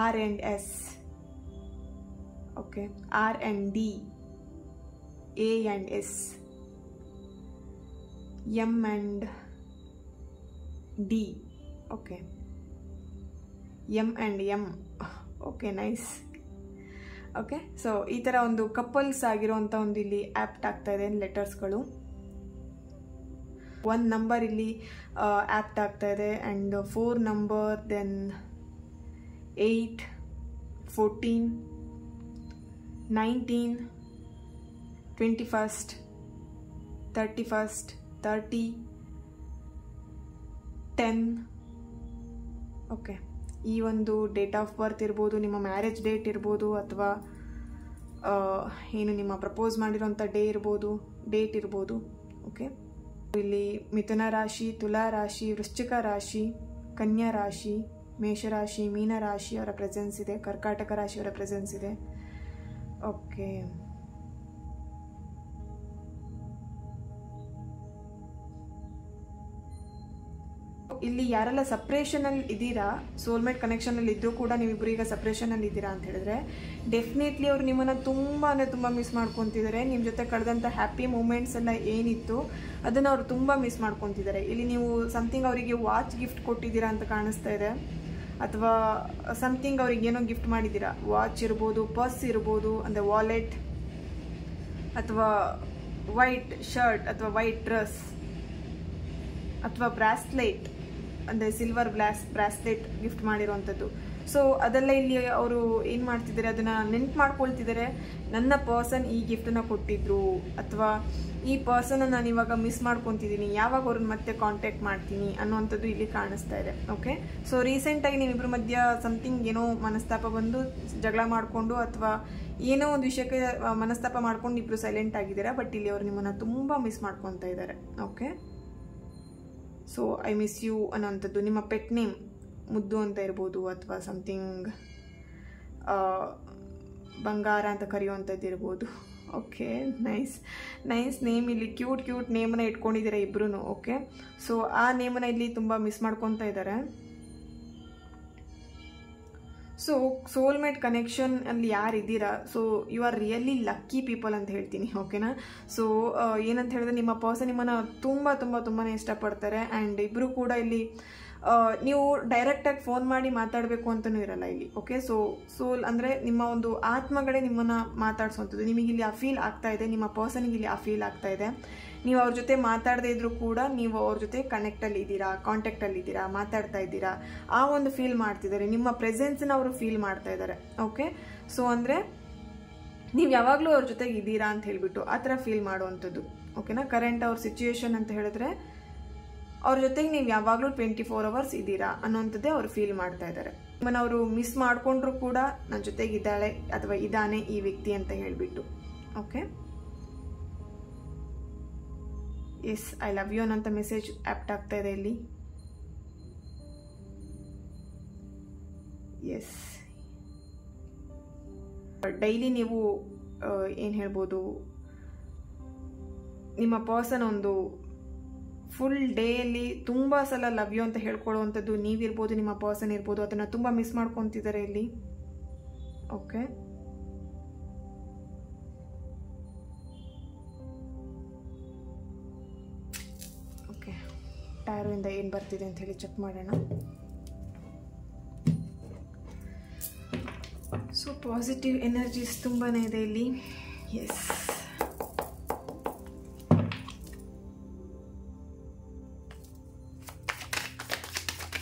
R and S. Okay, R and D, A and S, M and D. Okay, M and M. Okay, nice. Okay, so ಈ ಥರ ಒಂದು ಕಪಲ್ಸ್ ಆಗಿರೋಂಥ ಒಂದು ಇಲ್ಲಿ ಆ್ಯಪ್ಟ್ ಆಗ್ತಾ ಇದೆ ಲೆಟರ್ಸ್ಗಳು. 1 ನಂಬರ್ ಇಲ್ಲಿ ಆ್ಯಪ್ಟ್ ಆಗ್ತಾ ಇದೆ. And 4 number, then 8, 14, 19, 21st, 31st, 30, 10. Okay, ಈ ಒಂದು ಡೇಟ್ ಆಫ್ ಬರ್ತ್ ಇರ್ಬೋದು, ನಿಮ್ಮ ಮ್ಯಾರೇಜ್ ಡೇಟ್ ಇರ್ಬೋದು, ಅಥವಾ ಏನು ನಿಮ್ಮ ಪ್ರಪೋಸ್ ಮಾಡಿರೋಂಥ ಡೇಟ್ ಇರ್ಬೋದು. ಓಕೆ, ಇಲ್ಲಿ ಮಿಥುನ ರಾಶಿ, ತುಲಾ ರಾಶಿ, ವೃಶ್ಚಿಕ ರಾಶಿ, ಕನ್ಯಾ ರಾಶಿ, ಮೇಷರಾಶಿ, ಮೀನ ರಾಶಿಯವರ ಪ್ರೆಸೆನ್ಸ್ ಇದೆ, ಕರ್ಕಾಟಕ ರಾಶಿಯವರ ಪ್ರೆಸೆನ್ಸ್ ಇದೆ. ಓಕೆ, ಇಲ್ಲಿ ಯಾರೆಲ್ಲ ಸಪ್ರೇಷನಲ್ಲಿ ಇದ್ದೀರಾ, ಸೋಲ್ಮೇಟ್ ಕನೆಕ್ಷನಲ್ಲಿ ಇದ್ದರೂ ಕೂಡ ನೀವಿಬ್ಬರು ಈಗ ಸಪ್ರೇಷನಲ್ಲಿ ಇದ್ದೀರಾ ಅಂತ ಹೇಳಿದ್ರೆ ಡೆಫಿನೆಟ್ಲಿ ಅವರು ನಿಮ್ಮನ್ನು ತುಂಬ ಅಂದರೆ ತುಂಬ ಮಿಸ್ ಮಾಡ್ಕೊತಿದ್ದಾರೆ. ನಿಮ್ಮ ಜೊತೆ ಕಳೆದಂಥ ಹ್ಯಾಪಿ ಮೂಮೆಂಟ್ಸ್ ಎಲ್ಲ ಏನಿತ್ತು ಅದನ್ನು ಅವರು ತುಂಬ ಮಿಸ್ ಮಾಡ್ಕೊತಿದ್ದಾರೆ. ಇಲ್ಲಿ ನೀವು ಸಮಥಿಂಗ್ ಅವರಿಗೆ ವಾಚ್ ಗಿಫ್ಟ್ ಕೊಟ್ಟಿದ್ದೀರಾ ಅಂತ ಕಾಣಿಸ್ತಾ ಇದೆ, ಅಥವಾ ಸಮಥಿಂಗ್ ಅವ್ರಿಗೆ ಏನೋ ಗಿಫ್ಟ್ ಮಾಡಿದ್ದೀರಾ. ವಾಚ್ ಇರ್ಬೋದು, ಪರ್ಸ್ ಇರ್ಬೋದು, ಅಂದರೆ ವಾಲೆಟ್, ಅಥವಾ ವೈಟ್ ಶರ್ಟ್, ಅಥವಾ ವೈಟ್ ಡ್ರೆಸ್, ಅಥವಾ ಬ್ರಾಸ್ಲೆಟ್, ಅಂದರೆ ಸಿಲ್ವರ್ ಬ್ರಾಸ್ಲೆಟ್ ಗಿಫ್ಟ್ ಮಾಡಿರೋವಂಥದ್ದು. ಸೊ ಅದೆಲ್ಲ ಇಲ್ಲಿ ಅವರು ಏನು ಮಾಡ್ತಿದ್ದಾರೆ, ಅದನ್ನು ನೆನ್ಪು ಮಾಡ್ಕೊಳ್ತಿದ್ದಾರೆ. ನನ್ನ ಪರ್ಸನ್ ಈ ಗಿಫ್ಟನ್ನು ಕೊಟ್ಟಿದ್ರು, ಅಥವಾ ಈ ಪರ್ಸನ್ನ ನಾನು ಇವಾಗ ಮಿಸ್ ಮಾಡ್ಕೊತಿದ್ದೀನಿ, ಯಾವಾಗ ಅವ್ರನ್ನ ಮತ್ತೆ ಕಾಂಟ್ಯಾಕ್ಟ್ ಮಾಡ್ತೀನಿ ಅನ್ನೋವಂಥದ್ದು ಇಲ್ಲಿ ಕಾಣಿಸ್ತಾ ಇದೆ. ಓಕೆ, ಸೊ ರೀಸೆಂಟಾಗಿ ನೀವಿಬ್ಬರ ಮಧ್ಯ ಸಮಥಿಂಗ್ ಏನೋ ಮನಸ್ತಾಪ ಬಂದು ಜಗಳ ಮಾಡಿಕೊಂಡು, ಅಥವಾ ಏನೋ ಒಂದು ವಿಷಯಕ್ಕೆ ಮನಸ್ತಾಪ ಮಾಡ್ಕೊಂಡು ಇಬ್ಬರು ಸೈಲೆಂಟ್ ಆಗಿದ್ದೀರಾ. ಬಟ್ ಇಲ್ಲಿ ಅವರು ನಿಮ್ಮನ್ನು ತುಂಬ ಮಿಸ್ ಮಾಡ್ಕೊತಾ ಇದ್ದಾರೆ. Okay, so I miss you ಅನ್ನೋವಂಥದ್ದು. ನಿಮ್ಮ ಪೆಟ್ ನೇಮ್ ಮುದ್ದು ಅಂತ ಇರ್ಬೋದು, ಅಥವಾ ಸಮಥಿಂಗ್ ಬಂಗಾರ ಅಂತ ಕರೆಯುವಂಥದ್ದು ಇರ್ಬೋದು. Okay, nice name. ಇಲ್ಲಿ ಕ್ಯೂಟ್ ನೇಮನ್ನು ಇಟ್ಕೊಂಡಿದ್ದೀರಾ ಇಬ್ರು. ಓಕೆ, ಸೊ ಆ ನೇಮನ್ನು ಇಲ್ಲಿ ತುಂಬ ಮಿಸ್ ಮಾಡ್ಕೊತಾ ಇದ್ದಾರೆ. ಸೊ ಸೋಲ್ಮೇಟ್ ಕನೆಕ್ಷನ್ ಅಲ್ಲಿ ಯಾರಿದ್ದೀರಾ, so you are really lucky people ಅಂತ ಹೇಳ್ತೀನಿ. ಓಕೆನಾ, ಸೊ ಏನಂತ ಹೇಳಿದ್ರೆ ನಿಮ್ಮ ಪರ್ಸನ್ ನಿಮ್ಮನ್ನು ತುಂಬಾ ಇಷ್ಟಪಡ್ತಾರೆ. ಆ್ಯಂಡ್ ಇಬ್ಬರು ಕೂಡ ಇಲ್ಲಿ ನೀವು ಡೈರೆಕ್ಟಾಗಿ ಫೋನ್ ಮಾಡಿ ಮಾತಾಡಬೇಕು ಅಂತಲೂ ಇರಲ್ಲ ಇಲ್ಲಿ. ಓಕೆ, ಸೊ ಸೋಲ್ ಅಂದರೆ ನಿಮ್ಮ ಒಂದು ಆತ್ಮಗಳೇ ನಿಮ್ಮನ್ನು ಮಾತಾಡ್ಸೋವಂಥದ್ದು. ನಿಮಗಿಲ್ಲಿ ಆ ಫೀಲ್ ಆಗ್ತಾ ಇದೆ, ನಿಮ್ಮ ಪರ್ಸನ್ಗೆ ಇಲ್ಲಿ ಆ ಫೀಲ್ ಆಗ್ತಾ ಇದೆ. ನೀವು ಅವ್ರ ಜೊತೆ ಮಾತಾಡದೇ ಇದ್ರೂ ಕೂಡ ನೀವು ಅವ್ರ ಜೊತೆ ಕನೆಕ್ಟಲ್ಲಿ ಇದ್ದೀರಾ, ಕಾಂಟ್ಯಾಕ್ಟಲ್ಲಿ ಇದ್ದೀರಾ, ಮಾತಾಡ್ತಾ ಇದ್ದೀರಾ, ಆ ಒಂದು ಫೀಲ್ ಮಾಡ್ತಿದ್ದಾರೆ. ನಿಮ್ಮ ಪ್ರೆಸೆನ್ಸ್ನ ಅವರು ಫೀಲ್ ಮಾಡ್ತಾ ಇದ್ದಾರೆ. ಓಕೆ, ಸೊ ಅಂದರೆ ನೀವು ಯಾವಾಗಲೂ ಅವ್ರ ಜೊತೆಗೆ ಇದ್ದೀರಾ ಅಂತ ಹೇಳಿಬಿಟ್ಟು ಆ ಥರ ಫೀಲ್ ಮಾಡುವಂಥದ್ದು. ಓಕೆನಾ, ಕರೆಂಟ್ ಅವ್ರ ಸಿಚುಯೇಷನ್ ಅಂತ ಹೇಳಿದ್ರೆ ಅವ್ರ ಜೊತೆಗೆ ನೀವು ಯಾವಾಗಲೂ 24 hours ಇದ್ದೀರಾ ಅನ್ನೋಂಥದ್ದೇ ಅವ್ರು ಫೀಲ್ ಮಾಡ್ತಾ ಇದ್ದಾರೆ. ನಿಮ್ಮನ್ನು ಅವರು ಮಿಸ್ ಮಾಡಿಕೊಂಡ್ರು ಕೂಡ ನನ್ನ ಜೊತೆಗೆ ಇದ್ದಾಳೆ ಅಥವಾ ಇದ್ದಾನೆ ಈ ವ್ಯಕ್ತಿ ಅಂತ ಹೇಳಿಬಿಟ್ಟು. Okay, yes I love you ಅನ್ನೋಂಥ ಮೆಸೇಜ್ ಆ್ಯಪ್ಟ್ ಆಗ್ತಾ ಇದೆ ಇಲ್ಲಿ. ಎಸ್, ಡೈಲಿ ನೀವು ಏನು ಹೇಳ್ಬೋದು, ನಿಮ್ಮ ಪರ್ಸನ್ ಒಂದು ಫುಲ್ ಡೇಯಲ್ಲಿ ತುಂಬ ಸಲ ಲವ್ ಯು ಅಂತ ಹೇಳ್ಕೊಳ್ಳುವಂಥದ್ದು ನೀವಿರ್ಬೋದು, ನಿಮ್ಮ ಪರ್ಸನ್ ಇರ್ಬೋದು, ಅದನ್ನು ತುಂಬ ಮಿಸ್ ಮಾಡ್ಕೊತಿದ್ದಾರೆ ಇಲ್ಲಿ. ಓಕೆ, ಓಕೆ, ಟ್ಯಾರೋಯಿಂದ ಏನು ಬರ್ತಿದೆ ಅಂತ ಹೇಳಿ ಚೆಕ್ ಮಾಡೋಣ. ಸೊ ಪಾಸಿಟಿವ್ ಎನರ್ಜೀಸ್ ತುಂಬಾ ಇದೆ ಇಲ್ಲಿ. Yes,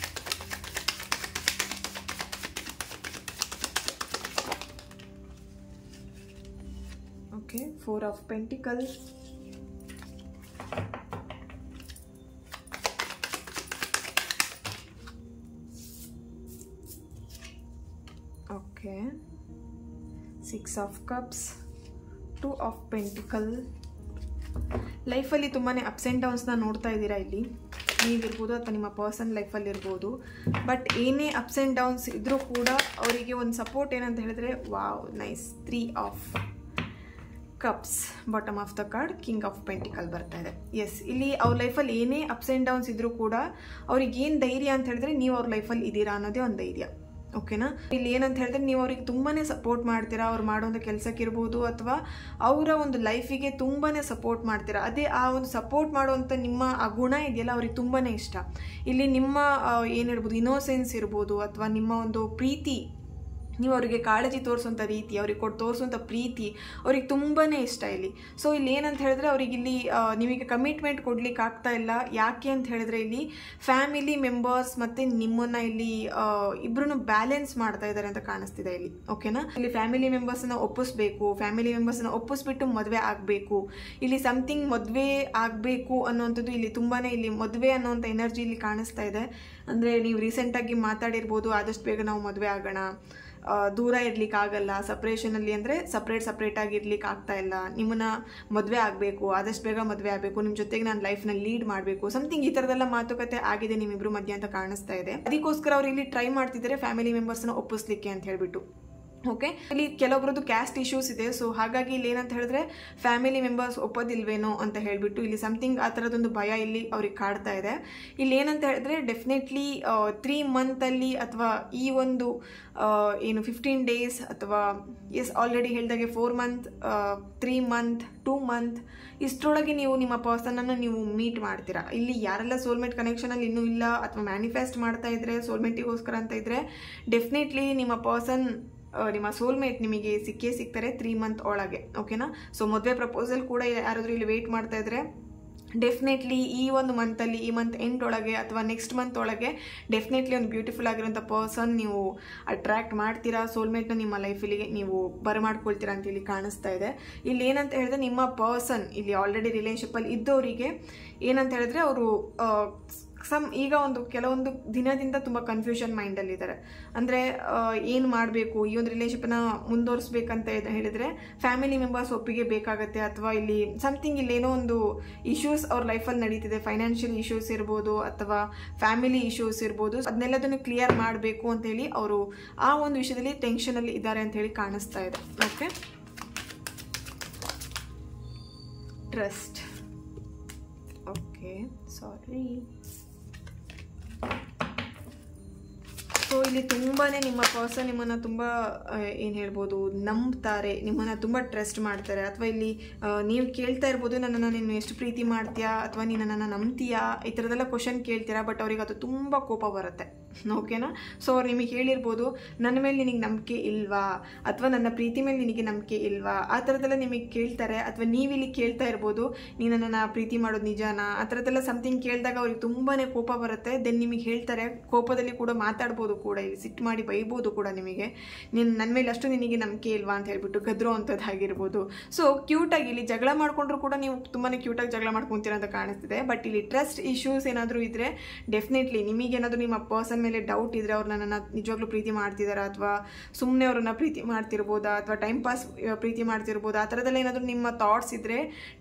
okay, 4 of Pentacles, okay, 6 of cups, 2 of pentacle. ಲೈಫಲ್ಲಿ ತುಂಬಾ ಅಪ್ಸ್ ಆ್ಯಂಡ್ ಡೌನ್ಸ್ನ ನೋಡ್ತಾ ಇದ್ದೀರಾ. ಇಲ್ಲಿ ನೀವಿರ್ಬೋದು ಅಥವಾ ನಿಮ್ಮ ಪರ್ಸನ್ ಲೈಫಲ್ಲಿ ಇರ್ಬೋದು. ಬಟ್ ಏನೇ ಅಪ್ಸ್ ಆ್ಯಂಡ್ ಡೌನ್ಸ್ ಇದ್ರೂ ಕೂಡ ಅವರಿಗೆ ಒಂದು ಸಪೋರ್ಟ್ ಏನಂತ ಹೇಳಿದ್ರೆ, wow nice, 3 of cups, bottom of the card, king of pentacle ಬರ್ತಾ ಇದೆ. ಎಸ್, ಇಲ್ಲಿ ಅವ್ರ ಲೈಫಲ್ಲಿ ಏನೇ ಅಪ್ಸ್ ಆ್ಯಂಡ್ ಡೌನ್ಸ್ ಇದ್ರೂ ಕೂಡ ಅವ್ರಿಗೆ ಏನು ಧೈರ್ಯ ಅಂತ ಹೇಳಿದ್ರೆ, ನೀವು ಅವ್ರ ಲೈಫಲ್ಲಿ ಇದ್ದೀರಾ ಅನ್ನೋದೇ ಒಂದು ಧೈರ್ಯ. ಓಕೆನಾ? ಇಲ್ಲಿ ಏನಂತ ಹೇಳಿದ್ರೆ, ನೀವು ಅವ್ರಿಗೆ ತುಂಬಾ ಸಪೋರ್ಟ್ ಮಾಡ್ತೀರಾ. ಅವ್ರು ಮಾಡೋಂಥ ಕೆಲಸಕ್ಕಿರ್ಬೋದು ಅಥವಾ ಅವರ ಒಂದು ಲೈಫಿಗೆ ತುಂಬಾ ಸಪೋರ್ಟ್ ಮಾಡ್ತೀರಾ. ಅದೇ ಆ ಒಂದು ಸಪೋರ್ಟ್ ಮಾಡುವಂಥ ನಿಮ್ಮ ಆ ಗುಣ ಇದೆಯಲ್ಲ ಅವ್ರಿಗೆ ತುಂಬಾ ಇಷ್ಟ. ಇಲ್ಲಿ ನಿಮ್ಮ ಏನಿರ್ಬೋದು, ಇನೋಸೆನ್ಸ್ ಇರ್ಬೋದು ಅಥವಾ ನಿಮ್ಮ ಒಂದು ಪ್ರೀತಿ, ನೀವು ಅವರಿಗೆ ಕಾಳಜಿ ತೋರಿಸುವಂಥ ರೀತಿ, ಅವ್ರಿಗೆ ತೋರಿಸುವಂಥ ಪ್ರೀತಿ ಅವ್ರಿಗೆ ತುಂಬಾ ಇಷ್ಟ ಇಲ್ಲಿ. ಸೊ ಇಲ್ಲಿ ಏನಂತ ಹೇಳಿದ್ರೆ, ಅವ್ರಿಗೆ ಇಲ್ಲಿ ನಿಮಗೆ ಕಮಿಟ್ಮೆಂಟ್ ಕೊಡ್ಲಿಕ್ಕೆ ಆಗ್ತಾ ಇಲ್ಲ. ಯಾಕೆ ಅಂತ ಹೇಳಿದ್ರೆ, ಇಲ್ಲಿ ಫ್ಯಾಮಿಲಿ ಮೆಂಬರ್ಸ್ ಮತ್ತು ನಿಮ್ಮನ್ನು ಇಲ್ಲಿ ಇಬ್ಬರೂ ಬ್ಯಾಲೆನ್ಸ್ ಮಾಡ್ತಾ ಇದ್ದಾರೆ ಅಂತ ಕಾಣಿಸ್ತಿದೆ ಇಲ್ಲಿ. ಓಕೆನಾ? ಇಲ್ಲಿ ಫ್ಯಾಮಿಲಿ ಮೆಂಬರ್ಸನ್ನ ಒಪ್ಪಿಸ್ಬೇಕು, ಫ್ಯಾಮಿಲಿ ಮೆಂಬರ್ಸನ್ನ ಒಪ್ಪಿಸ್ಬಿಟ್ಟು ಮದುವೆ ಆಗಬೇಕು. ಇಲ್ಲಿ ಸಮಥಿಂಗ್ ಮದುವೆ ಆಗಬೇಕು ಅನ್ನೋವಂಥದ್ದು ಇಲ್ಲಿ ತುಂಬಾ ಇಲ್ಲಿ ಮದುವೆ ಅನ್ನೋವಂಥ ಎನರ್ಜಿ ಇಲ್ಲಿ ಕಾಣಿಸ್ತಾ ಇದೆ. ಅಂದರೆ ನೀವು ರೀಸೆಂಟಾಗಿ ಮಾತಾಡಿರ್ಬೋದು, ಆದಷ್ಟು ಬೇಗ ನಾವು ಮದುವೆ ಆಗೋಣ, ದೂರ ಇರ್ಲಿಕ್ಕೆ ಆಗಲ್ಲ, ಸಪ್ರೇಷನಲ್ಲಿ ಅಂದರೆ ಸಪ್ರೇಟಾಗಿ ಇರ್ಲಿಕ್ಕೆ ಆಗ್ತಾ ಇಲ್ಲ, ನಿಮ್ಮನ್ನ ಮದುವೆ ಆಗಬೇಕು, ಆದಷ್ಟು ಬೇಗ ಮದುವೆ ಆಗಬೇಕು, ನಿಮ್ಮ ಜೊತೆಗೆ ನಾನು ಲೈಫ್ನ ಲೀಡ್ ಮಾಡಬೇಕು, ಸಮಥಿಂಗ್ ಈ ಥರದೆಲ್ಲ ಮಾತುಕತೆ ಆಗಿದೆ ನಿಮ್ಮಿಬ್ರು ಮಧ್ಯ ಅಂತ ಕಾಣಿಸ್ತಾ ಇದೆ. ಅದಕ್ಕೋಸ್ಕರ ಅವ್ರು ಇಲ್ಲಿ ಟ್ರೈ ಮಾಡ್ತಿದ್ದಾರೆ ಫ್ಯಾಮಿಲಿ ಮೆಂಬರ್ಸ್ನ ಒಪ್ಪಿಸ್ಲಿಕ್ಕೆ ಅಂತ ಹೇಳ್ಬಿಟ್ಟು. ಓಕೆ, ಇಲ್ಲಿ ಕೆಲವೊಬ್ರದ್ದು ಕ್ಯಾಸ್ಟ್ ಇಶ್ಯೂಸ್ ಇದೆ. ಸೊ ಹಾಗಾಗಿ ಇಲ್ಲಿ ಏನಂತ ಹೇಳಿದ್ರೆ, ಫ್ಯಾಮಿಲಿ ಮೆಂಬರ್ಸ್ ಒಪ್ಪೋದಿಲ್ವೇನೋ ಅಂತ ಹೇಳಿಬಿಟ್ಟು ಇಲ್ಲಿ ಸಮಥಿಂಗ್ ಆ ಥರದೊಂದು ಭಯ ಇಲ್ಲಿ ಅವ್ರಿಗೆ ಕಾಡ್ತಾ ಇದೆ. ಇಲ್ಲಿ ಏನಂತ ಹೇಳಿದ್ರೆ, ಡೆಫಿನೆಟ್ಲಿ 3 ಮಂತಲ್ಲಿ ಅಥವಾ ಈ ಒಂದು ಏನು 15 ಡೇಸ್ ಅಥವಾ ಆಲ್ರೆಡಿ ಹೇಳಿದಾಗೆ 4 ಮಂತ್, 3 ಮಂತ್, 2 ಮಂತ್ ಇಷ್ಟರೊಳಗೆ ನೀವು ನಿಮ್ಮ ಪರ್ಸನನ್ನು ನೀವು ಮೀಟ್ ಮಾಡ್ತೀರಾ. ಇಲ್ಲಿ ಯಾರೆಲ್ಲ ಸೋಲ್ಮೇಟ್ ಕನೆಕ್ಷನಲ್ಲಿ ಇನ್ನೂ ಇಲ್ಲ ಅಥವಾ ಮ್ಯಾನಿಫೆಸ್ಟ್ ಮಾಡ್ತಾ ಇದ್ರೆ ಸೋಲ್ಮೇಟಿಗೋಸ್ಕರ ಅಂತ ಇದ್ರೆ, ಡೆಫಿನೆಟ್ಲಿ ನಿಮ್ಮ ಪರ್ಸನ್, ನಿಮ್ಮ ಸೋಲ್ಮೇಟ್ ನಿಮಗೆ ಸಿಗ್ತಾರೆ 3 ಮಂತ್ ಒಳಗೆ. ಓಕೆನಾ? ಸೊ ಮದುವೆ ಪ್ರಪೋಸಲ್ ಕೂಡ ಯಾರಾದರೂ ಇಲ್ಲಿ ವೆಯ್ಟ್ ಮಾಡ್ತಾ ಇದ್ರೆ, ಡೆಫಿನೆಟ್ಲಿ ಈ ಒಂದು ಮಂತಲ್ಲಿ, ಈ ಮಂತ್ ಎಂಡ್ ಒಳಗೆ ಅಥವಾ ನೆಕ್ಸ್ಟ್ ಮಂತ್ ಒಳಗೆ ಡೆಫಿನೆಟ್ಲಿ ಒಂದು ಬ್ಯೂಟಿಫುಲ್ ಆಗಿರೋಂಥ ಪರ್ಸನ್ ನೀವು ಅಟ್ರಾಕ್ಟ್ ಮಾಡ್ತೀರಾ. ಸೋಲ್ಮೇಟ್ನ ನಿಮ್ಮ ಲೈಫಿಗೆ ನೀವು ಬರಮಾಡ್ಕೊಳ್ತೀರಾ ಅಂತ ಇಲ್ಲಿ ಕಾಣಿಸ್ತಾ ಇದೆ. ಇಲ್ಲಿ ಏನಂತ ಹೇಳಿದ್ರೆ, ನಿಮ್ಮ ಪರ್ಸನ್ ಇಲ್ಲಿ ಆಲ್ರೆಡಿ ರಿಲೇಷನ್ಶಿಪ್ಪಲ್ಲಿ ಇದ್ದವರಿಗೆ ಏನಂತ ಹೇಳಿದ್ರೆ, ಅವರು ಈಗ ಕೆಲವೊಂದು ದಿನದಿಂದ ತುಂಬ ಕನ್ಫ್ಯೂಷನ್ ಮೈಂಡಲ್ಲಿದ್ದಾರೆ. ಅಂದರೆ ಏನು ಮಾಡಬೇಕು, ಈ ಒಂದು ರಿಲೇಷನ್ಶಿಪ್ನ ಮುಂದುವರಿಸ್ಬೇಕಂತ ಹೇಳಿದರೆ ಫ್ಯಾಮಿಲಿ ಮೆಂಬರ್ಸ್ ಒಪ್ಪಿಗೆ ಬೇಕಾಗತ್ತೆ, ಅಥವಾ ಇಲ್ಲಿ ಸಮಥಿಂಗ್ ಇಲ್ಲೇನೋ ಒಂದು ಇಶ್ಯೂಸ್ ಅವ್ರ ಲೈಫಲ್ಲಿ ನಡೀತಿದೆ. ಫೈನಾನ್ಷಿಯಲ್ ಇಶ್ಯೂಸ್ ಇರ್ಬೋದು ಅಥವಾ ಫ್ಯಾಮಿಲಿ ಇಶ್ಯೂಸ್ ಇರ್ಬೋದು. ಅದನ್ನೆಲ್ಲದನ್ನು ಕ್ಲಿಯರ್ ಮಾಡಬೇಕು ಅಂತೇಳಿ ಅವರು ಆ ಒಂದು ವಿಷಯದಲ್ಲಿ ಟೆನ್ಷನಲ್ಲಿ ಇದ್ದಾರೆ ಅಂತ ಹೇಳಿ ಕಾಣಿಸ್ತಾ ಇದೆ. Okay, trust. ಓಕೆ, ಸಾರಿ. ಸೊ ಇಲ್ಲಿ ತುಂಬಾ ನಿಮ್ಮ ಪರ್ಸನ್ ನಿಮ್ಮನ್ನು ತುಂಬ ಏನು ಹೇಳ್ಬೋದು, ನಂಬ್ತಾರೆ, ನಿಮ್ಮನ್ನು ತುಂಬ ಟ್ರಸ್ಟ್ ಮಾಡ್ತಾರೆ. ಅಥವಾ ಇಲ್ಲಿ ನೀವು ಕೇಳ್ತಾ ಇರ್ಬೋದು, ನನ್ನನ್ನು ನೀನು ಎಷ್ಟು ಪ್ರೀತಿ ಮಾಡ್ತೀಯಾ ಅಥವಾ ನೀನು ನನ್ನನ್ನು ನಂಬ್ತೀಯಾ, ಈ ಥರದ್ದೆಲ್ಲ ಕ್ವಶನ್ ಕೇಳ್ತೀರಾ. ಬಟ್ ಅವ್ರಿಗೆ ಅದು ತುಂಬ ಕೋಪ ಬರುತ್ತೆ. ಓಕೆನಾ? ಸೊ ಅವ್ರು ನಿಮಗೆ ಹೇಳಿರ್ಬೋದು, ನನ್ನ ಮೇಲೆ ನಿನಗೆ ನಂಬಿಕೆ ಇಲ್ವಾ ಅಥವಾ ನನ್ನ ಪ್ರೀತಿ ಮೇಲೆ ನಿನಗೆ ನಂಬಿಕೆ ಇಲ್ವಾ, ಆ ಥರದ್ದೆಲ್ಲ ನಿಮಗೆ ಕೇಳ್ತಾರೆ. ಅಥವಾ ನೀವಿಲ್ಲಿ ಕೇಳ್ತಾ ಇರ್ಬೋದು, ನೀನು ನನ್ನನ್ನು ಪ್ರೀತಿ ಮಾಡೋದು ನಿಜಾನಾ, ಆ ಥರದ್ದೆಲ್ಲ ಸಮಥಿಂಗ್ ಕೇಳಿದಾಗ ಅವ್ರಿಗೆ ತುಂಬಾ ಕೋಪ ಬರುತ್ತೆ. ದೆನ್ ನಿಮಗೆ ಹೇಳ್ತಾರೆ, ಕೋಪದಲ್ಲಿ ಕೂಡ ಮಾತಾಡ್ಬೋದು ಕೂಡ, ಇಲ್ಲಿ ಸಿಟ್ಟು ಮಾಡಿ ಬೈಬೋದು ಕೂಡ ನಿಮಗೆ, ನನ್ನ ಮೇಲೆ ಅಷ್ಟು ನಿನಗೆ ನಂಬಿಕೆ ಇಲ್ವಾ ಅಂತ ಹೇಳ್ಬಿಟ್ಟು ಗದ್ರೋ ಅಂಥದ್ದಾಗಿರ್ಬೋದು. ಸೊ ಕ್ಯೂಟಾಗಿ ಇಲ್ಲಿ ಜಗಳ ಮಾಡ್ಕೊಂಡ್ರು ಕೂಡ ನೀವು ತುಂಬಾ ಕ್ಯೂಟಾಗಿ ಜಗಳ ಮಾಡ್ಕೊತೀರ ಅಂತ ಕಾಣಿಸ್ತಿದೆ. ಬಟ್ ಇಲ್ಲಿ ಟ್ರಸ್ಟ್ ಇಶ್ಯೂಸ್ ಏನಾದರೂ ಇದ್ದರೆ, ಡೆಫಿನೆಟ್ಲಿ ನಿಮಗೇನಾದರೂ ನಿಮ್ಮ ಪರ್ಸನ್ ಮೇಲೆ ಡೌಟ್ ಇದ್ದರೆ, ಅವ್ರು ನನ್ನನ್ನು ನಿಜವಾಗ್ಲೂ ಪ್ರೀತಿ ಮಾಡ್ತಿದ್ದಾರಾ ಅಥವಾ ಸುಮ್ಮನೆ ಅವ್ರನ್ನ ಪ್ರೀತಿ ಮಾಡ್ತಿರ್ಬೋದಾ ಅಥವಾ ಟೈಮ್ ಪಾಸ್ ಪ್ರೀತಿ ಮಾಡ್ತಿರ್ಬೋದಾ, ಆ ಥರದ್ದೆಲ್ಲ ಏನಾದರೂ ನಿಮ್ಮ ಥಾಟ್ಸ್ ಇದ್ದರೆ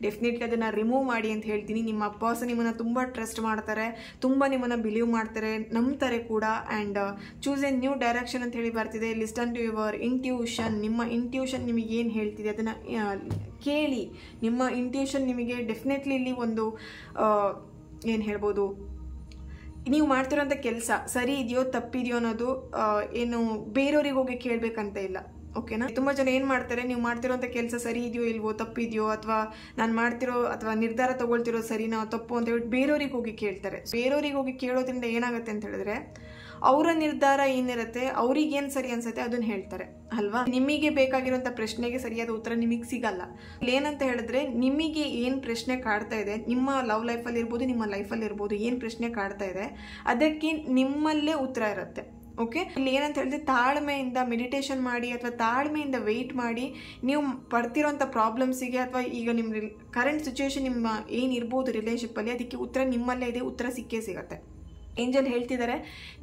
ಡೆಫಿನೆಟ್ಲಿ ಅದನ್ನು ರಿಮೂವ್ ಮಾಡಿ ಅಂತ ಹೇಳ್ತೀನಿ. ನಿಮ್ಮ ಪರ್ಸನ್ ನಿಮ್ಮನ್ನು ತುಂಬ ಟ್ರಸ್ಟ್ ಮಾಡ್ತಾರೆ, ತುಂಬ ನಿಮ್ಮನ್ನು ಬಿಲೀವ್ ಮಾಡ್ತಾರೆ, ನಂಬ್ತಾರೆ ಕೂಡ. And choose a new direction ಅಂತ ಹೇಳಿ ಬರ್ತಿದೆ. Listen to your intuition. ನಿಮ್ಮ ಇಂಟ್ಯೂಷನ್ ನಿಮಗೆ ಏನು ಹೇಳ್ತಿದೆ ಅದನ್ನು ಕೇಳಿ. ನಿಮ್ಮ ಇಂಟ್ಯೂಷನ್ ನಿಮಗೆ ಡೆಫಿನೆಟ್ಲಿ ಇಲ್ಲಿ ಒಂದು ಏನು ಹೇಳ್ಬೋದು, ನೀವು ಮಾಡ್ತಿರೋಂಥ ಕೆಲಸ ಸರಿ ಇದೆಯೋ ತಪ್ಪಿದೆಯೋ ಅನ್ನೋದು ಏನು ಬೇರೆಯವ್ರಿಗೆ ಹೋಗಿ ಕೇಳಬೇಕಂತ ಇಲ್ಲ. ಓಕೆನಾ? ತುಂಬ ಜನ ಏನು ಮಾಡ್ತಾರೆ, ನೀವು ಮಾಡ್ತಿರೋಂಥ ಕೆಲಸ ಸರಿ ಇದೆಯೋ ಇಲ್ವೋ, ತಪ್ಪಿದೆಯೋ ಅಥವಾ ನಾನು ಮಾಡ್ತಿರೋ ಅಥವಾ ನಿರ್ಧಾರ ತೊಗೊಳ್ತಿರೋ ಸರಿನೋ ತಪ್ಪು ಅಂತ ಹೇಳ್ಬಿಟ್ಟು ಬೇರೆಯವ್ರಿಗೆ ಹೋಗಿ ಕೇಳ್ತಾರೆ. ಬೇರೆಯವ್ರಿಗೆ ಹೋಗಿ ಕೇಳೋದ್ರಿಂದ ಏನಾಗುತ್ತೆ ಅಂತ ಹೇಳಿದ್ರೆ, ಅವರ ನಿರ್ಧಾರ ಏನಿರುತ್ತೆ, ಅವ್ರಿಗೆ ಏನು ಸರಿ ಅನ್ಸುತ್ತೆ ಅದನ್ನು ಹೇಳ್ತಾರೆ ಅಲ್ವಾ. ನಿಮಗೆ ಬೇಕಾಗಿರುವಂಥ ಪ್ರಶ್ನೆಗೆ ಸರಿಯಾದ ಉತ್ತರ ನಿಮಗೆ ಸಿಗಲ್ಲ. ಏನಂತ ಹೇಳಿದ್ರೆ, ನಿಮಗೆ ಏನು ಪ್ರಶ್ನೆ ಕಾಡ್ತಾ ಇದೆ, ನಿಮ್ಮ ಲವ್ ಲೈಫಲ್ಲಿ ಇರ್ಬೋದು, ನಿಮ್ಮ ಲೈಫಲ್ಲಿ ಇರ್ಬೋದು, ಏನು ಪ್ರಶ್ನೆ ಕಾಡ್ತಾ ಇದೆ ಅದಕ್ಕೆ ನಿಮ್ಮಲ್ಲೇ ಉತ್ತರ ಇರುತ್ತೆ. ಓಕೆ, ಇಲ್ಲಿ ಏನಂತ ಹೇಳಿದ್ರೆ, ತಾಳ್ಮೆಯಿಂದ ಮೆಡಿಟೇಷನ್ ಮಾಡಿ ಅಥವಾ ತಾಳ್ಮೆಯಿಂದ ವೆಯ್ಟ್ ಮಾಡಿ, ನೀವು ಪಡ್ತಿರೋಂಥ ಪ್ರಾಬ್ಲಮ್ಸಿಗೆ ಅಥವಾ ಈಗ ನಿಮ್ಮ ಕರೆಂಟ್ ಸಿಚುವೇಶನ್ ನಿಮ್ಮ ಏನಿರ್ಬೋದು ರಿಲೇಷನ್ಶಿಪ್ಪಲ್ಲಿ, ಅದಕ್ಕೆ ಉತ್ತರ ನಿಮ್ಮಲ್ಲೇ ಇದೆ, ಉತ್ತರ ಸಿಕ್ಕೇ ಸಿಗುತ್ತೆ. ಏಂಜಲ್ ಹೇಳ್ತಿದ್ದಾರೆ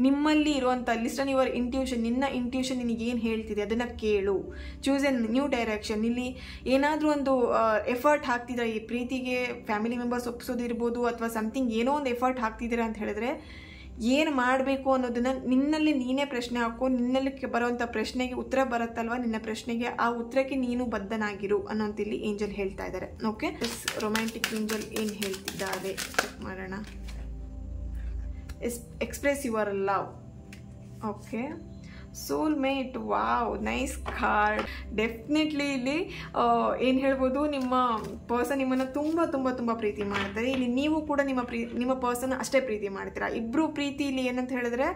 ನಿಮ್ಮಲ್ಲಿ ಇರುವಂಥ ಲಿಸ್ಟನ್ ಯುವರ್ ಇಂಟ್ಯೂಷನ್, ನಿನ್ನ ಇಂಟ್ಯೂಷನ್ ನಿನಗೇನು ಹೇಳ್ತಿದೆ ಅದನ್ನು ಕೇಳು, ಚೂಸ್ ಎ ನ್ಯೂ ಡೈರೆಕ್ಷನ್. ಇಲ್ಲಿ ಏನಾದರೂ ಒಂದು ಎಫರ್ಟ್ ಹಾಕ್ತಿದ್ರೆ ಈ ಪ್ರೀತಿಗೆ, ಫ್ಯಾಮಿಲಿ ಮೆಂಬರ್ಸ್ ಒಪ್ಪಿಸೋದಿರ್ಬೋದು ಅಥವಾ ಸಮಥಿಂಗ್ ಏನೋ ಒಂದು ಎಫರ್ಟ್ ಹಾಕ್ತಿದ್ದೀರಾ ಅಂತ ಹೇಳಿದ್ರೆ ಏನು ಮಾಡಬೇಕು ಅನ್ನೋದನ್ನ ನಿನ್ನಲ್ಲಿ ನೀನೇ ಪ್ರಶ್ನೆ ಹಾಕೋ. ನಿನ್ನಲ್ಲಿ ಬರುವಂಥ ಪ್ರಶ್ನೆಗೆ ಉತ್ತರ ಬರುತ್ತಲ್ವ, ನಿನ್ನ ಪ್ರಶ್ನೆಗೆ ಆ ಉತ್ತರಕ್ಕೆ ನೀನು ಬದ್ಧನಾಗಿರು ಅನ್ನೋಂತ ಇಲ್ಲಿ ಏಂಜಲ್ ಹೇಳ್ತಾ ಇದ್ದಾರೆ. ಓಕೆ, ರೊಮ್ಯಾಂಟಿಕ್ ಏಂಜಲ್ ಏನು ಹೇಳ್ತಿದ್ದಾರೆ ಚೆಕ್ ಮಾಡೋಣ. Express your love. Okay, soulmate, wow, nice card. Definitely ಇಲ್ಲಿ ಏನು ಹೇಳ್ಬೋದು, ನಿಮ್ಮ ಪರ್ಸನ್ ನಿಮ್ಮನ್ನು ತುಂಬ ತುಂಬ ತುಂಬ ಪ್ರೀತಿ ಮಾಡ್ತಾರೆ. ಇಲ್ಲಿ ನೀವು ಕೂಡ ನಿಮ್ಮ ಪರ್ಸನ್ ಅಷ್ಟೇ ಪ್ರೀತಿ ಮಾಡ್ತೀರಾ. ಇಬ್ಬರು ಪ್ರೀತಿ ಇಲ್ಲಿ ಏನಂತ ಹೇಳಿದ್ರೆ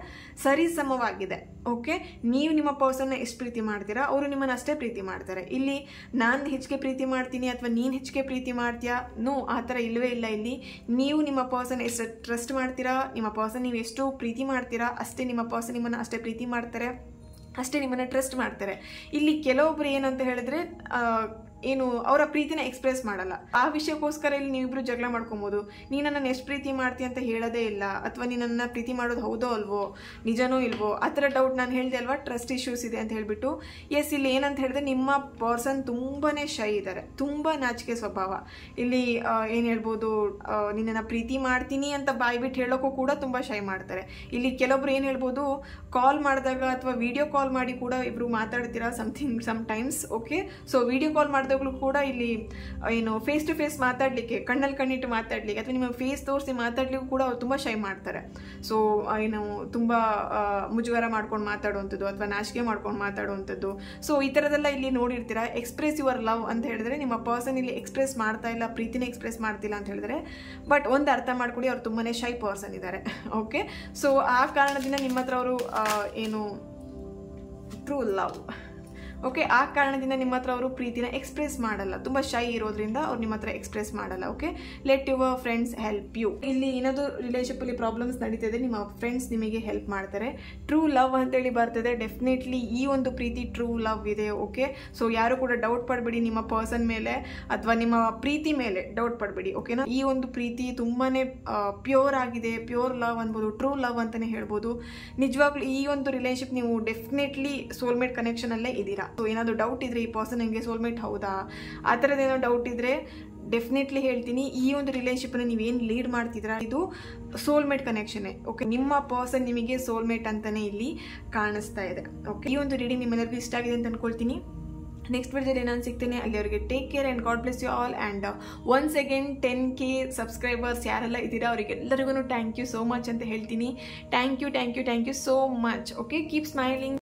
ಸರಿಸಮವಾಗಿದೆ. ಓಕೆ, ನೀವು ನಿಮ್ಮ ಪರ್ಸನ್ನ ಎಷ್ಟು ಪ್ರೀತಿ ಮಾಡ್ತೀರಾ, ಅವರು ನಿಮ್ಮನ್ನು ಅಷ್ಟೇ ಪ್ರೀತಿ ಮಾಡ್ತಾರೆ. ಇಲ್ಲಿ ನಾನು ಹೆಚ್ಚಿಗೆ ಪ್ರೀತಿ ಮಾಡ್ತೀನಿ ಅಥವಾ ನೀನು ಹೆಚ್ಚಿಗೆ ಪ್ರೀತಿ ಮಾಡ್ತೀಯಾ, ನೋ, ಆ ಥರ ಇಲ್ಲವೇ ಇಲ್ಲ. ಇಲ್ಲಿ ನೀವು ನಿಮ್ಮ ಪರ್ಸನ್ ಎಷ್ಟು ಟ್ರಸ್ಟ್ ಮಾಡ್ತೀರಾ, ನಿಮ್ಮ ಪರ್ಸನ್ ನೀವು ಎಷ್ಟು ಪ್ರೀತಿ ಮಾಡ್ತೀರಾ ಅಷ್ಟೇ ನಿಮ್ಮ ಪರ್ಸನ್ ನಿಮ್ಮನ್ನು ಅಷ್ಟೇ ಪ್ರೀತಿ ಮಾಡ್ತಾರೆ, ಅಷ್ಟೇ ನಿಮ್ಮನ್ನು ಟ್ರಸ್ಟ್ ಮಾಡ್ತಾರೆ. ಇಲ್ಲಿ ಕೆಲವೊಬ್ರು ಏನಂತ ಹೇಳಿದ್ರೆ ಏನು ಅವರ ಪ್ರೀತಿನ ಎಕ್ಸ್ಪ್ರೆಸ್ ಮಾಡಲ್ಲ. ಆ ವಿಷಯಕ್ಕೋಸ್ಕರ ಇಲ್ಲಿ ನೀವಿಬ್ರು ಜಗಳ ಮಾಡ್ಕೊಬೋದು. ನೀನು ನನ್ನನ್ನು ಎಷ್ಟು ಪ್ರೀತಿ ಮಾಡ್ತೀಯ ಅಂತ ಹೇಳೋದೇ ಇಲ್ಲ, ಅಥವಾ ನೀನನ್ನು ಪ್ರೀತಿ ಮಾಡೋದು ಹೌದೋ ಅಲ್ವೋ, ನಿಜನೋ ಇಲ್ವೋ, ಆ ಥರ ಡೌಟ್. ನಾನು ಹೇಳಿದೆ ಅಲ್ವಾ, ಟ್ರಸ್ಟ್ ಇಶ್ಯೂಸ್ ಇದೆ ಅಂತ ಹೇಳಿಬಿಟ್ಟು. ಎಸ್, ಇಲ್ಲಿ ಏನಂತ ಹೇಳಿದ್ರೆ ನಿಮ್ಮ ಪರ್ಸನ್ ತುಂಬಾ ಶೈ ಇದ್ದಾರೆ, ತುಂಬ ನಾಚಿಕೆ ಸ್ವಭಾವ. ಇಲ್ಲಿ ಏನು ಹೇಳ್ಬೋದು, ನಿನ್ನನ್ನು ಪ್ರೀತಿ ಮಾಡ್ತೀನಿ ಅಂತ ಬಾಯ್ಬಿಟ್ಟು ಹೇಳೋಕ್ಕೂ ಕೂಡ ತುಂಬ ಶೈ ಮಾಡ್ತಾರೆ. ಇಲ್ಲಿ ಕೆಲವೊಬ್ರು ಏನು ಹೇಳ್ಬೋದು, ಕಾಲ್ ಮಾಡಿದಾಗ ಅಥವಾ ವಿಡಿಯೋ ಕಾಲ್ ಮಾಡಿ ಕೂಡ ಇಬ್ಬರು ಮಾತಾಡ್ತೀರಾ sometimes. Okay, so video call ಮಾಡಿದಾಗಲೂ ಕೂಡ ಇಲ್ಲಿ ಏನು ಫೇಸ್ ಟು ಫೇಸ್ ಮಾತಾಡಲಿಕ್ಕೆ, ಕಣ್ಣಲ್ಲಿ ಕಣ್ಣಿಟ್ಟು ಮಾತಾಡಲಿಕ್ಕೆ ಅಥವಾ ನಿಮ್ಮ ಫೇಸ್ ತೋರಿಸಿ ಮಾತಾಡ್ಲಿಕ್ಕೂ ಕೂಡ ಅವ್ರು ತುಂಬ ಶೈ ಮಾಡ್ತಾರೆ. ಸೊ ಏನು ತುಂಬ ಮುಜುಗರ ಮಾಡ್ಕೊಂಡು ಮಾತಾಡುವಂಥದ್ದು ಅಥವಾ ನಾಚಿಕೆ ಮಾಡ್ಕೊಂಡು ಮಾತಾಡುವಂಥದ್ದು. ಸೊ ಈ ಥರದೆಲ್ಲ ಇಲ್ಲಿ ನೋಡಿರ್ತೀರಾ. ಎಕ್ಸ್ಪ್ರೆಸ್ ಯುವರ್ ಲವ್ ಅಂತ ಹೇಳಿದ್ರೆ ನಿಮ್ಮ ಪರ್ಸನ್ ಇಲ್ಲಿ ಎಕ್ಸ್ಪ್ರೆಸ್ ಮಾಡ್ತಾ ಇಲ್ಲ, ಪ್ರೀತಿನ ಎಕ್ಸ್ಪ್ರೆಸ್ ಮಾಡ್ತಿಲ್ಲ ಅಂತ ಹೇಳಿದ್ರೆ, ಬಟ್ ಒಂದು ಅರ್ಥ ಮಾಡ್ಕೊಳ್ಳಿ, ಅವ್ರು ತುಂಬಾ ಶೈ ಪರ್ಸನ್ ಇದ್ದಾರೆ. ಓಕೆ, ಸೊ ಆ ಕಾರಣದಿಂದ ನಿಮ್ಮ ಹತ್ರ ಅವರು ಏನು ಟ್ರೂ ಲವ್. ಓಕೆ, ಆ ಕಾರಣದಿಂದ ನಿಮ್ಮ ಹತ್ರ ಅವರು ಪ್ರೀತಿನ ಎಕ್ಸ್ಪ್ರೆಸ್ ಮಾಡಲ್ಲ, ತುಂಬ ಶೈ ಇರೋದ್ರಿಂದ ಅವ್ರು ನಿಮ್ಮ ಹತ್ರ ಎಕ್ಸ್ಪ್ರೆಸ್ ಮಾಡಲ್ಲ. Okay, let your friends help you. ಇಲ್ಲಿ ಏನಾದರೂ ರಿಲೇಶನ್ಶಿಪ್ಪಲ್ಲಿ ಪ್ರಾಬ್ಲಮ್ಸ್ ನಡೀತಿದೆ, ನಿಮ್ಮ ಫ್ರೆಂಡ್ಸ್ ನಿಮಗೆ ಹೆಲ್ಪ್ ಮಾಡ್ತಾರೆ. ಟ್ರೂ ಲವ್ ಅಂತೇಳಿ ಬರ್ತದೆ. ಡೆಫಿನೆಟ್ಲಿ ಈ ಒಂದು ಪ್ರೀತಿ ಟ್ರೂ ಲವ್ ಇದೆ. ಓಕೆ, ಸೊ ಯಾರು ಕೂಡ ಡೌಟ್ ಪಡಬೇಡಿ ನಿಮ್ಮ ಪರ್ಸನ್ ಮೇಲೆ ಅಥವಾ ನಿಮ್ಮ ಪ್ರೀತಿ ಮೇಲೆ ಡೌಟ್ ಪಡಬೇಡಿ. ಓಕೆನಾ, ಈ ಒಂದು ಪ್ರೀತಿ ತುಂಬಾ ಪ್ಯೂರ್ ಆಗಿದೆ, ಪ್ಯೂರ್ ಲವ್ ಅನ್ಬೋದು, ಟ್ರೂ ಲವ್ ಅಂತಲೇ ಹೇಳ್ಬೋದು. ನಿಜವಾಗ್ಲೂ ಈ ಒಂದು ರಿಲೇಶನ್ಶಿಪ್ ನೀವು ಡೆಫಿನೆಟ್ಲಿ ಸೋಲ್ಮೇಟ್ ಕನೆಕ್ಷನ್ ಅಲ್ಲೇ ಇದ್ದೀರಾ. ಸೊ ಏನಾದರೂ ಡೌಟ್ ಇದ್ರೆ ಈ ಪರ್ಸನ್ ನನಗೆ ಸೋಲ್ಮೇಟ್ ಹೌದಾ, ಆ ಥರದ್ದು ಏನೋ ಡೌಟ್ ಇದ್ರೆ ಡೆಫಿನೆಟ್ಲಿ ಹೇಳ್ತೀನಿ, ಈ ಒಂದು ರಿಲೇಶನ್ಶಿಪ್ನ ನೀವೇನು ಲೀಡ್ ಮಾಡ್ತಿದ್ದೀರಾ ಇದು ಸೋಲ್ಮೇಟ್ ಕನೆಕ್ಷನ್ನೇ. ಓಕೆ, ನಿಮ್ಮ ಪರ್ಸನ್ ನಿಮಗೆ ಸೋಲ್ಮೇಟ್ ಅಂತಾನೆ ಇಲ್ಲಿ ಕಾಣಿಸ್ತಾ ಇದೆ. ಓಕೆ, ಈ ಒಂದು ರೀಡಿಂಗ್ ನಿಮ್ಮೆಲ್ಲರಿಗೂ ಇಷ್ಟ ಆಗಿದೆ ಅಂತ ಅನ್ಕೊಳ್ತೀನಿ. ನೆಕ್ಸ್ಟ್ ವಿಡಿಯೋದಲ್ಲಿ ನಾನು ಸಿಗ್ತೇನೆ. ಅಲ್ಲಿವರೆಗೆ take care and God bless you all. And once again 10K subscribers ಯಾರೆಲ್ಲ ಇದ್ದೀರಾ ಅವರಿಗೆಲ್ಲರಿಗೂ ಥ್ಯಾಂಕ್ ಯು ಸೋ ಮಚ್ ಅಂತ ಹೇಳ್ತೀನಿ. Thank you so much. Okay, keep smiling.